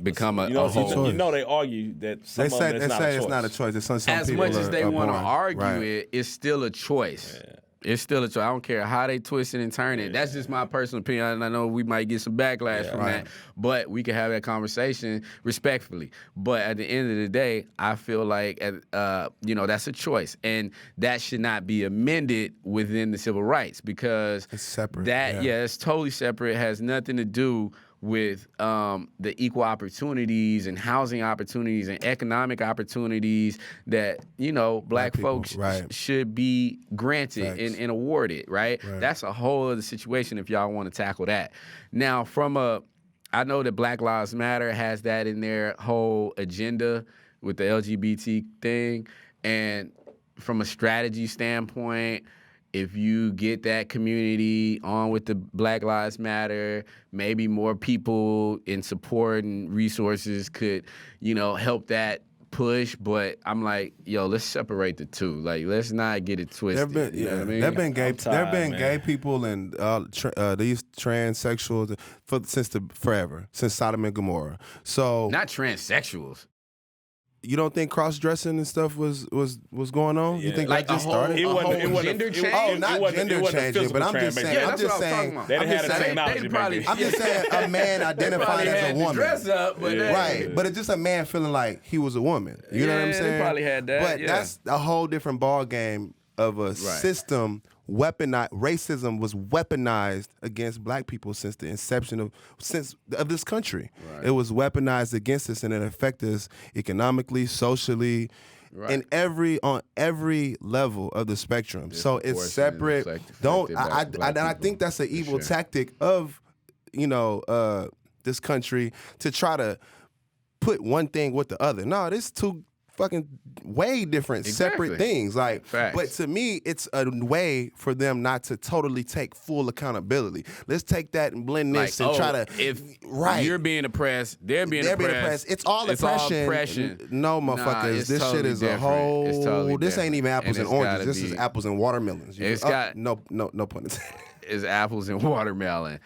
become a whole. You know, they argue that some They of say them it's not a choice. It's some As people much as they want to argue it, it's still a choice. Yeah. It's still a choice. I don't care how they twist it and turn it. That's just my personal opinion, and I know we might get some backlash from that, but we can have that conversation respectfully. But at the end of the day, I feel like you know, that's a choice, and that should not be amended within the civil rights because It's separate, That it's totally separate. It has nothing to do with the equal opportunities and housing opportunities and economic opportunities that, you know, black people, folks should be granted and awarded, right? That's a whole other situation if y'all want to tackle that. Now, I know that Black Lives Matter has that in their whole agenda with the LGBT thing, and from a strategy standpoint, if you get that community on with the Black Lives Matter, maybe more people in support and resources could, you know, help that push. But I'm like, yo, let's separate the two. Like, let's not get it twisted. You know what I mean? There've been tired, gay people and these transsexuals forever, since Sodom and Gomorrah. So Not transsexuals. you don't think cross dressing and stuff was going on? You think Like that just a whole- started? It wasn't gender change? Oh, not it wasn't- gender it wasn't changing, physical but I'm just trans- saying. Yeah, I'm that's just what I was saying. talking about. They I'm didn't just have the saying. technology they back probably- then. I'm just saying a man identified as a woman. Dress up, but Right, but it's just a man feeling like he was a woman. You know what I'm Yeah, they saying? probably had that, But yeah. that's a whole different ball game of a system weaponized. Racism was weaponized against black people since the inception of this country. Right. It was weaponized against us, and it affected us economically, socially, on every level of the spectrum. So it's separate. I think that's an evil tactic of this country to try to put one thing with the other. No, this two fucking way different, separate things. Like, but to me, it's a way for them not to totally take full accountability. Let's take that and blend this and try to. If you're being oppressed, they're being oppressed. It's all oppression. No, motherfuckers, this shit is a whole. This ain't even apples and oranges. This is apples and watermelons. No pun intended. It's apples and watermelon.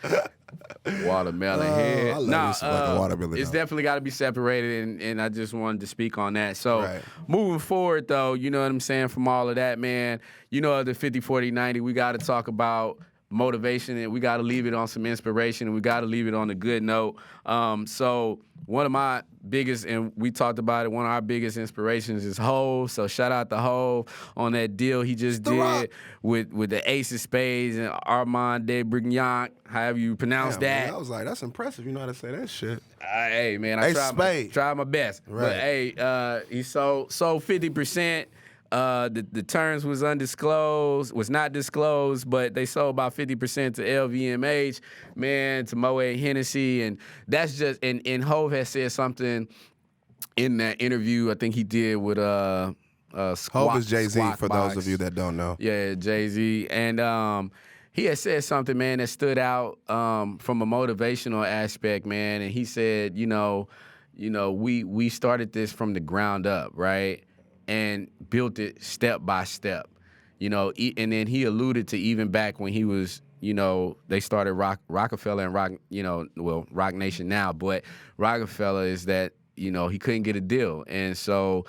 Watermelon head. I love this fucking watermelon. It's definitely got to be separated, and I just wanted to speak on that. So moving forward, though, you know what I'm saying, from all of that, man, the 50-40-90, we got to talk about motivation, and we got to leave it on some inspiration, and we got to leave it on a good note. So one of my biggest, and we talked about it, one of our biggest inspirations is Hov. So shout out to Hov on that deal he just did with the Ace of Spades and Armand de Brignac, however you pronounce that. Man, I was like, that's impressive. You know how to say that shit. Hey, man, I tried my best. Right. But, hey, he sold 50%. The terms was not disclosed, but they sold about 50% to LVMH, man, to Moet Hennessy, and that's just, and Hov has said something in that interview I think he did with Hov is Jay-Z for those of you that don't know. Yeah, Jay-Z, and he had said something, man, that stood out from a motivational aspect, man, and he said, we started this from the ground up, right? And built it step by step, and then he alluded to even back when he was, they started Rockefeller and Rock Nation now, but Rockefeller is that, he couldn't get a deal. And so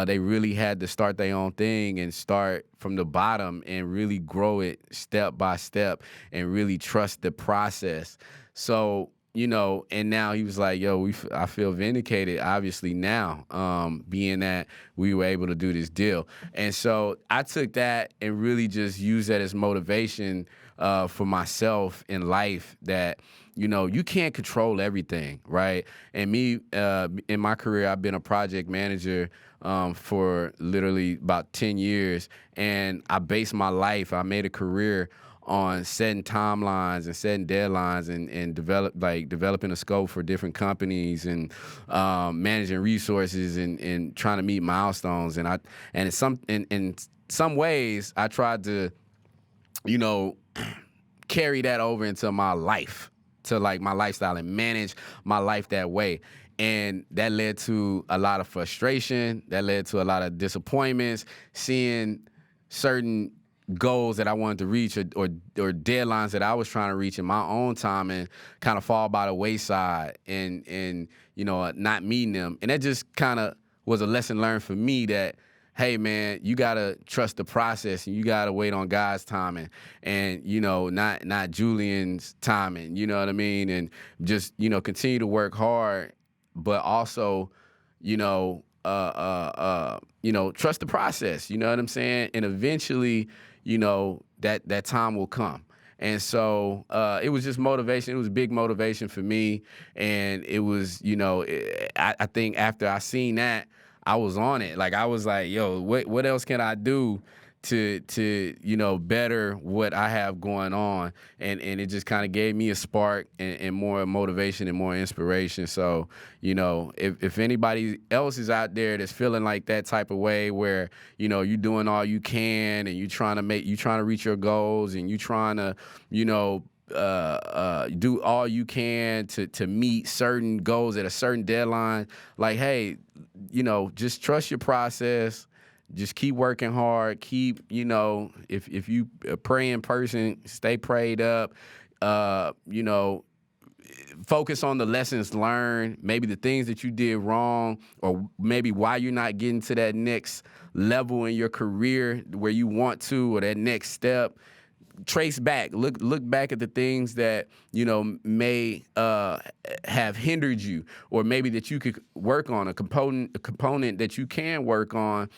they really had to start their own thing and start from the bottom and really grow it step by step and really trust the process. So, and now he was like, I feel vindicated, obviously, now, being that we were able to do this deal. And so I took that and really just used that as motivation for myself in life that, you can't control everything, right? And me, in my career, I've been a project manager for literally about 10 years, and I based my life, I made a career on setting timelines and setting deadlines and developing a scope for different companies and managing resources and trying to meet milestones. And in some ways I tried to, carry that over into my life, to like my lifestyle and manage my life that way. And that led to a lot of frustration. That led to a lot of disappointments, seeing certain goals that I wanted to reach or deadlines that I was trying to reach in my own time and kind of fall by the wayside and not meeting them. And that just kind of was a lesson learned for me that, hey, man, you got to trust the process and you got to wait on God's timing and, not Julian's timing, you know what I mean? And just, continue to work hard, but also, trust the process, you know what I'm saying? And eventually, that time will come. And so it was just motivation. It was big motivation for me. And it was, I think after I seen that, I was on it. Like, I was like, what else can I do to better what I have going on? And it just kind of gave me a spark and more motivation and more inspiration. So, if anybody else is out there that's feeling like that type of way where, you're doing all you can and you're trying to reach your goals and you're trying to, do all you can to meet certain goals at a certain deadline, like, hey, just trust your process. Just keep working hard. Keep, if you a praying person, stay prayed up. Focus on the lessons learned, maybe the things that you did wrong, or maybe why you're not getting to that next level in your career where you want to, or that next step. Trace back, look back at the things that, may have hindered you, or maybe that you could work on, a component that you can work on,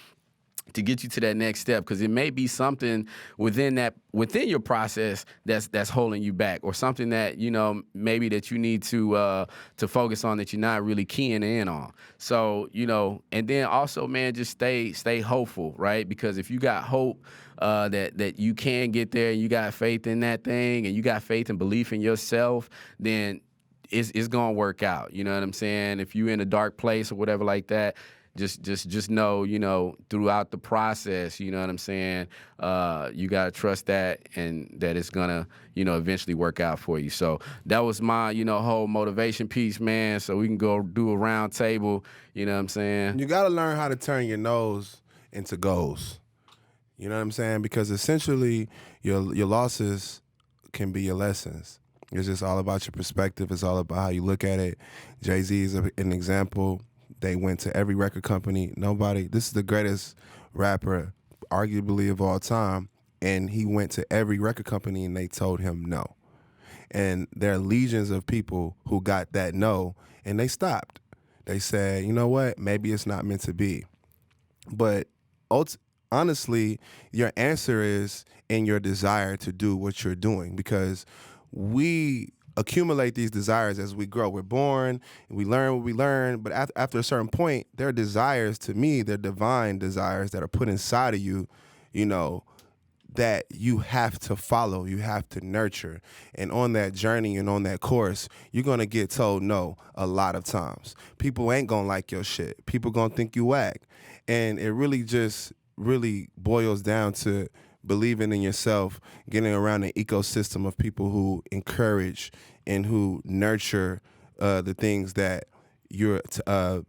to get you to that next step, because it may be something within your process that's holding you back, or something that maybe that you need to focus on that you're not really keying in on. So and then also, man, just stay hopeful, right? Because if you got hope that you can get there, and you got faith in that thing, and you got faith and belief in yourself, then it's gonna work out. You know what I'm saying? If you're in a dark place or whatever like that, just know, throughout the process, you know what I'm saying, you gotta trust that, and that it's gonna, eventually work out for you. So that was my, whole motivation piece, man. So we can go do a round table, you know what I'm saying? You gotta learn how to turn your no's into goals. You know what I'm saying? Because essentially your losses can be your lessons. It's just all about your perspective. It's all about how you look at it. Jay-Z is an example. They went to every record company. This is the greatest rapper, arguably, of all time. And he went to every record company and they told him no. And there are legions of people who got that no and they stopped. They said, you know what, maybe it's not meant to be. But honestly, your answer is in your desire to do what you're doing, because we accumulate these desires as we grow. We're born, and we learn what we learn, but after a certain point, there are desires, to me, they're divine desires that are put inside of you, that you have to follow, you have to nurture. And on that journey and on that course, you're going to get told no a lot of times. People ain't going to like your shit. People going to think you whack. And it really boils down to believing in yourself, getting around an ecosystem of people who encourage and who nurture the things that you're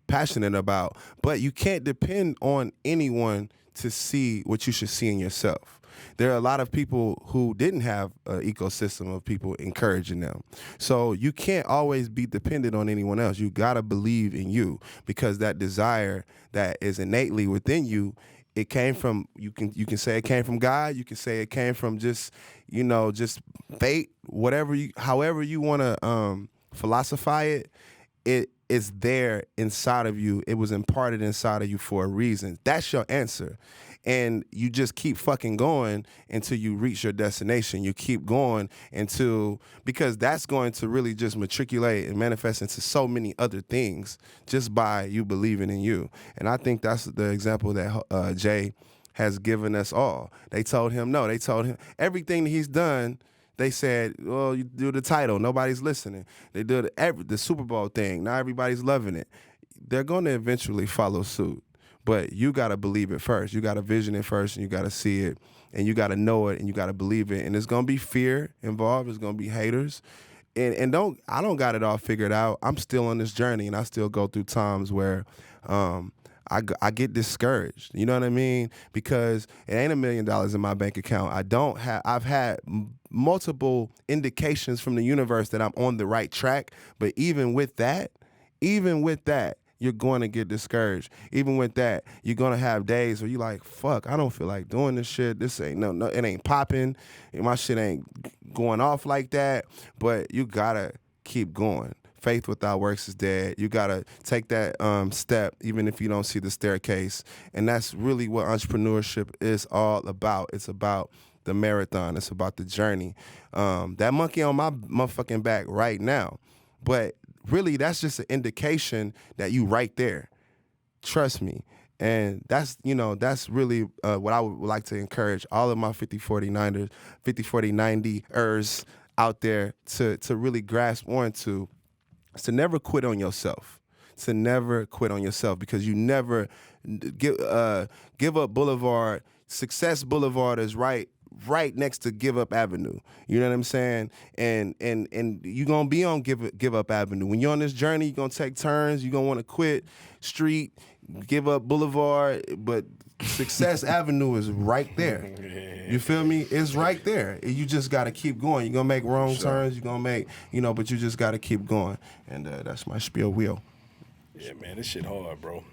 passionate about. But you can't depend on anyone to see what you should see in yourself. There are a lot of people who didn't have an ecosystem of people encouraging them. So you can't always be dependent on anyone else. You got to believe in you, because that desire that is innately within you, it came from, you can say it came from God, you can say it came from just fate, however you want to philosophize it is there inside of you. It was imparted inside of you for a reason. That's your answer. And you just keep fucking going until you reach your destination. You keep going because that's going to really just matriculate and manifest into so many other things just by you believing in you. And I think that's the example that Jay has given us all. They told him no. They told him everything that he's done. They said, well, you do the title. Nobody's listening. They do the Super Bowl thing. Now everybody's loving it. They're going to eventually follow suit. But you got to believe it first. You got to vision it first, and you got to see it, and you got to know it, and you got to believe it. And there's going to be fear involved. There's going to be haters. And I don't got it all figured out. I'm still on this journey, and I still go through times where I get discouraged. You know what I mean? Because it ain't $1 million in my bank account. I've had multiple indications from the universe that I'm on the right track. But even with that, you're going to get discouraged. Even with that, you're going to have days where you're like, fuck, I don't feel like doing this shit. This ain't, no, it ain't popping. My shit ain't going off like that. But you got to keep going. Faith without works is dead. You got to take that step, even if you don't see the staircase. And that's really what entrepreneurship is all about. It's about the marathon. It's about the journey. That monkey on my motherfucking back right now. But really, that's just an indication that you right there. Trust me. And that's really what I would like to encourage all of my 50-40-90ers, 50-40-90ers out there to really grasp onto, is to never quit on yourself. To never quit on yourself, because you never give up Boulevard. Success Boulevard is right next to Give Up Avenue. You know what I'm saying? And you're going to be on Give Up Avenue. When you're on this journey, you're going to take turns. You're going to want to quit Street, Give Up Boulevard, but Success Avenue is right there. You feel me? It's right there. You just got to keep going. You're going to make wrong turns. You're going to make, but you just got to keep going. And that's my spiel wheel. Yeah, man, this shit hard, bro.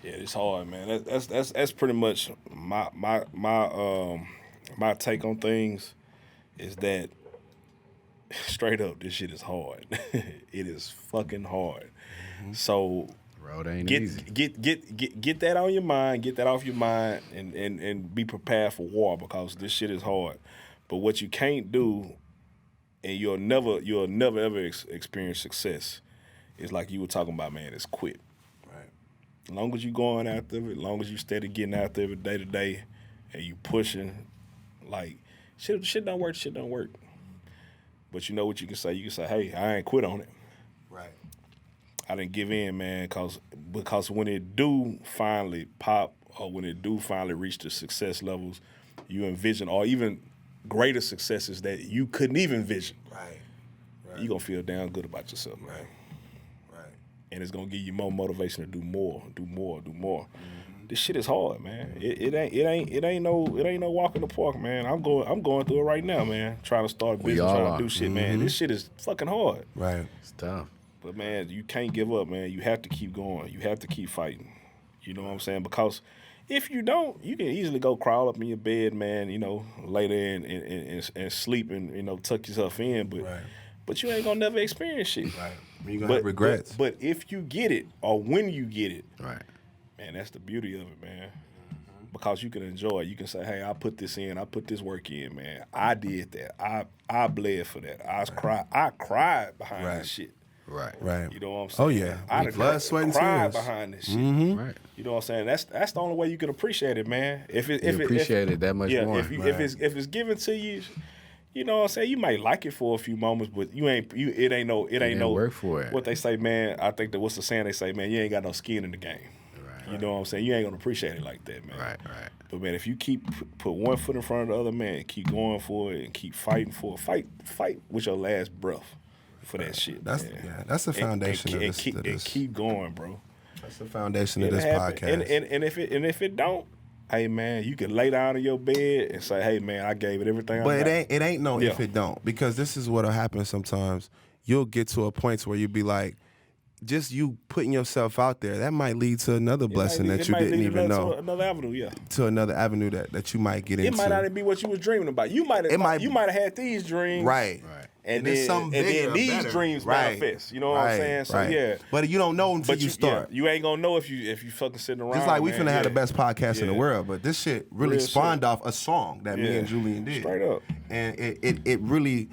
Yeah, it's hard, man. That's pretty much my take on things is that straight up, this shit is hard. It is fucking hard. Mm-hmm. So Road ain't easy. Get that on your mind, get that off your mind, and be prepared for war because this shit is hard. But what you can't do, and you'll never ever experience success, is like you were talking about, man, is quit. Right. As long as you going after it, as long as you steady getting after it day to day, and you pushing, like shit don't work. But you know what you can say? You can say, hey, I ain't quit on it. Right. I didn't give in, man, because when it do finally pop or when it do finally reach the success levels you envision or even greater successes that you couldn't even envision, Right. you're going to feel damn good about yourself, man. Right. And it's going to give you more motivation to do more. This shit is hard, man. It ain't no walk in the park, man. I'm going through it right now, man. Trying to start a business, trying to do shit, man. This shit is fucking hard. Right. It's tough. But, man, you can't give up, man. You have to keep going. You have to keep fighting. You know what I'm saying? Because if you don't, you can easily go crawl up in your bed, man, lay there and sleep and, tuck yourself in. But you ain't going to never experience shit. Right. You're going to have regrets. But if you get it or when you get it, Right. man, that's the beauty of it, man. Because you can enjoy it. You can say, hey, I put this in. I put this work in, man. I did that. I bled for that. I cried behind that shit. Right. Right. You know what I'm saying? Oh, yeah. I Blood, sweat, and cried tears. behind this shit. Right. You know what I'm saying? That's the only way you can appreciate it, man. If You appreciate it that much more. if it's given to you, you know what I'm saying? You might like it for a few moments, but it ain't no work for it. What they say, man, I think that what's the saying they say, man, you ain't got no skin in the game. Right. You know what I'm saying? You ain't gonna appreciate it like that, man. Right. But man, if you put one foot in front of the other, man, keep going for it and keep fighting for it. Fight with your last breath for that shit. That's man. That's the foundation and of this. and keep going, bro. That's the foundation of this podcast. And if it don't, hey man, you can lay down in your bed and say, hey man, I gave it everything. But I got. it ain't no if it don't, because this is what'll happen sometimes. You'll get to a point where you'll be like, just you putting yourself out there, that might lead to another blessing that you didn't even know. To another avenue, yeah. To another avenue that you might get into. It might not even be what you was dreaming about. You might have had these dreams. Right. And then these better. dreams Right. manifest. You know what I'm saying? So yeah. But you don't know until you start. You ain't gonna know if you fucking sitting around. It's like we man. finna have the best podcast in the world, but this shit really Real spawned shit. off a song that me and Julian did. Straight up. And it really,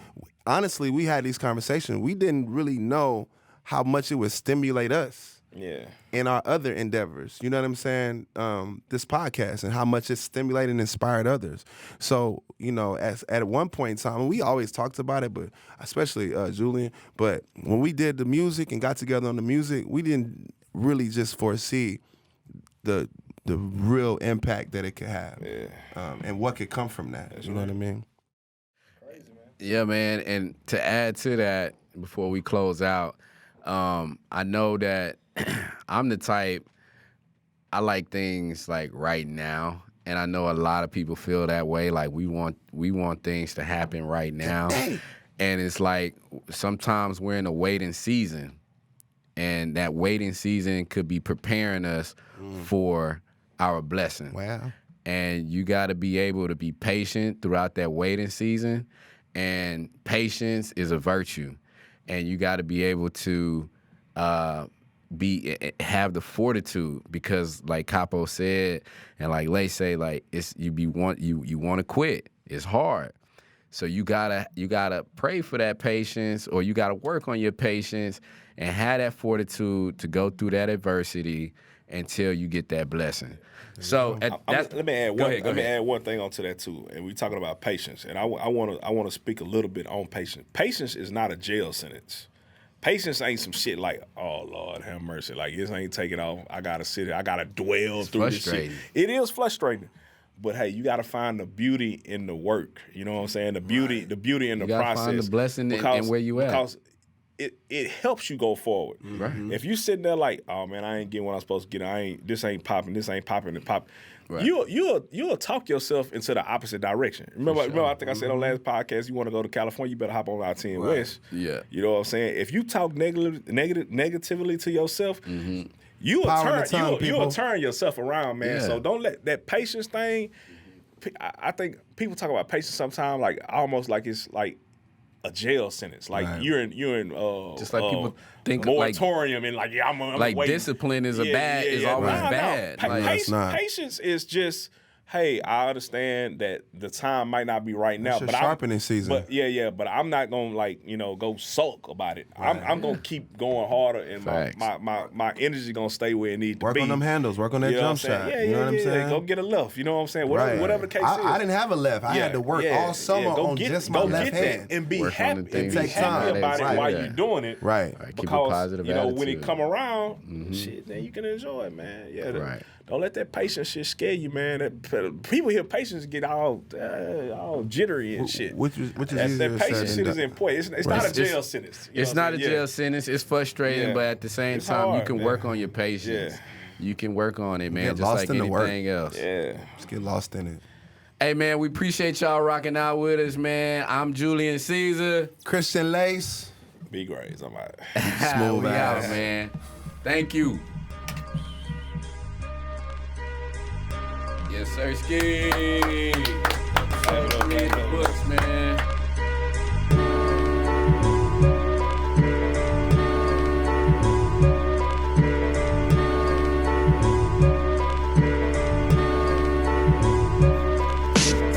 honestly, we had these conversations. We didn't really know how much it would stimulate us. Yeah. In our other endeavors, you know what I'm saying? This podcast and how much it stimulated and inspired others. So, at one point in time, and we always talked about it, but especially Julian, but when we did the music and got together on the music, we didn't really just foresee the real impact that it could have and what could come from that. That's you know what I mean? Crazy, man. Yeah, man. And to add to that, before we close out, I know that I'm the type, I like things like right now, and I know a lot of people feel that way. Like we want things to happen right now, and it's like sometimes we're in a waiting season, and that waiting season could be preparing us for our blessing. Wow. And you got to be able to be patient throughout that waiting season, and patience is a virtue, and you got to be able to have the fortitude, because like Capo said and like Lace say, like you want to quit. It's hard. So you gotta pray for that patience, or you gotta work on your patience and have that fortitude to go through that adversity until you get that blessing. So let me add go one. ahead. Let me add one thing onto that too. And we're talking about patience, and I want to speak a little bit on patience. Patience is not a jail sentence. Patience ain't some shit like, oh Lord have mercy, like this ain't taking off. I gotta sit here, I gotta dwell through this shit. It is frustrating, but hey, you gotta find the beauty in the work. You know what I'm saying? The beauty in the process. Find the blessing in where you at. Because it helps you go forward. Right. If you sitting there like, oh man, I ain't getting what I'm supposed to get. This ain't popping and pop. Right. You'll talk yourself into the opposite direction. Remember, I think I said on last podcast, you want to go to California, you better hop on I-10 West. Yeah. You know what I'm saying? If you talk negatively to yourself, you'll turn yourself around, man. Yeah. So don't let that patience thing. I think people talk about patience sometimes like almost like it's like a jail sentence. Like Right. you're in Just like people think, moratorium and like I'm like waiting. discipline is always bad. Pa- Like, it's not. Patience is just, hey, I understand that the time might not be right now, your but sharpening season. But but I'm not gonna go sulk about it. I'm gonna keep going harder, and Facts. my energy gonna stay where it needs to Work be. on them handles. Work on that You know jump what I'm saying? shot. Yeah, you know what I'm saying? Go get a left. You know what I'm saying? Whatever the case is. I didn't have a left. I had to work all summer Go on get, just my go left get hand. that and be Work on happy the things and be you happy said. about it Right. while Yeah. you're doing it. Right. Right, keep a Because positive when it attitude. come around, shit, then you can enjoy it, man. Yeah, Right. Don't let that patience shit scare you, man. People hear patience get all jittery and shit. Which is that easier said patience than shit is done. important. It's not a jail sentence. You know It's what not I'm a saying? jail sentence. It's frustrating, Yeah. but at the same It's time, you hard, can man. work on your patience. Yeah. You can work on it, man, Get just lost like in the work. anything else. Yeah. Just get lost in it. Hey, man, we appreciate y'all rocking out with us, man. I'm Julian Caesar. Christian Lace. Be great. I'm out. Smooth we ass. out, man. Thank you. Yes, sir, Ski. Have it in the books, man.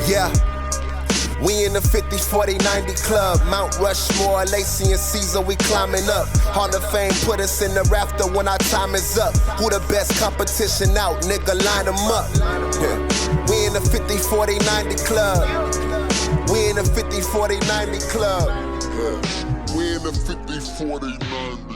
Yeah. We in the 50, 40, 90 club. Mount Rushmore, Lace Julian Caesar, we climbing up. Hall of Fame put us in the rafter when our time is up. Who the best competition out? Nigga, line them up. Yeah. We in the 50, 40, 90 club. We in the 50, 40, 90 club. We in the 50, 40, 90.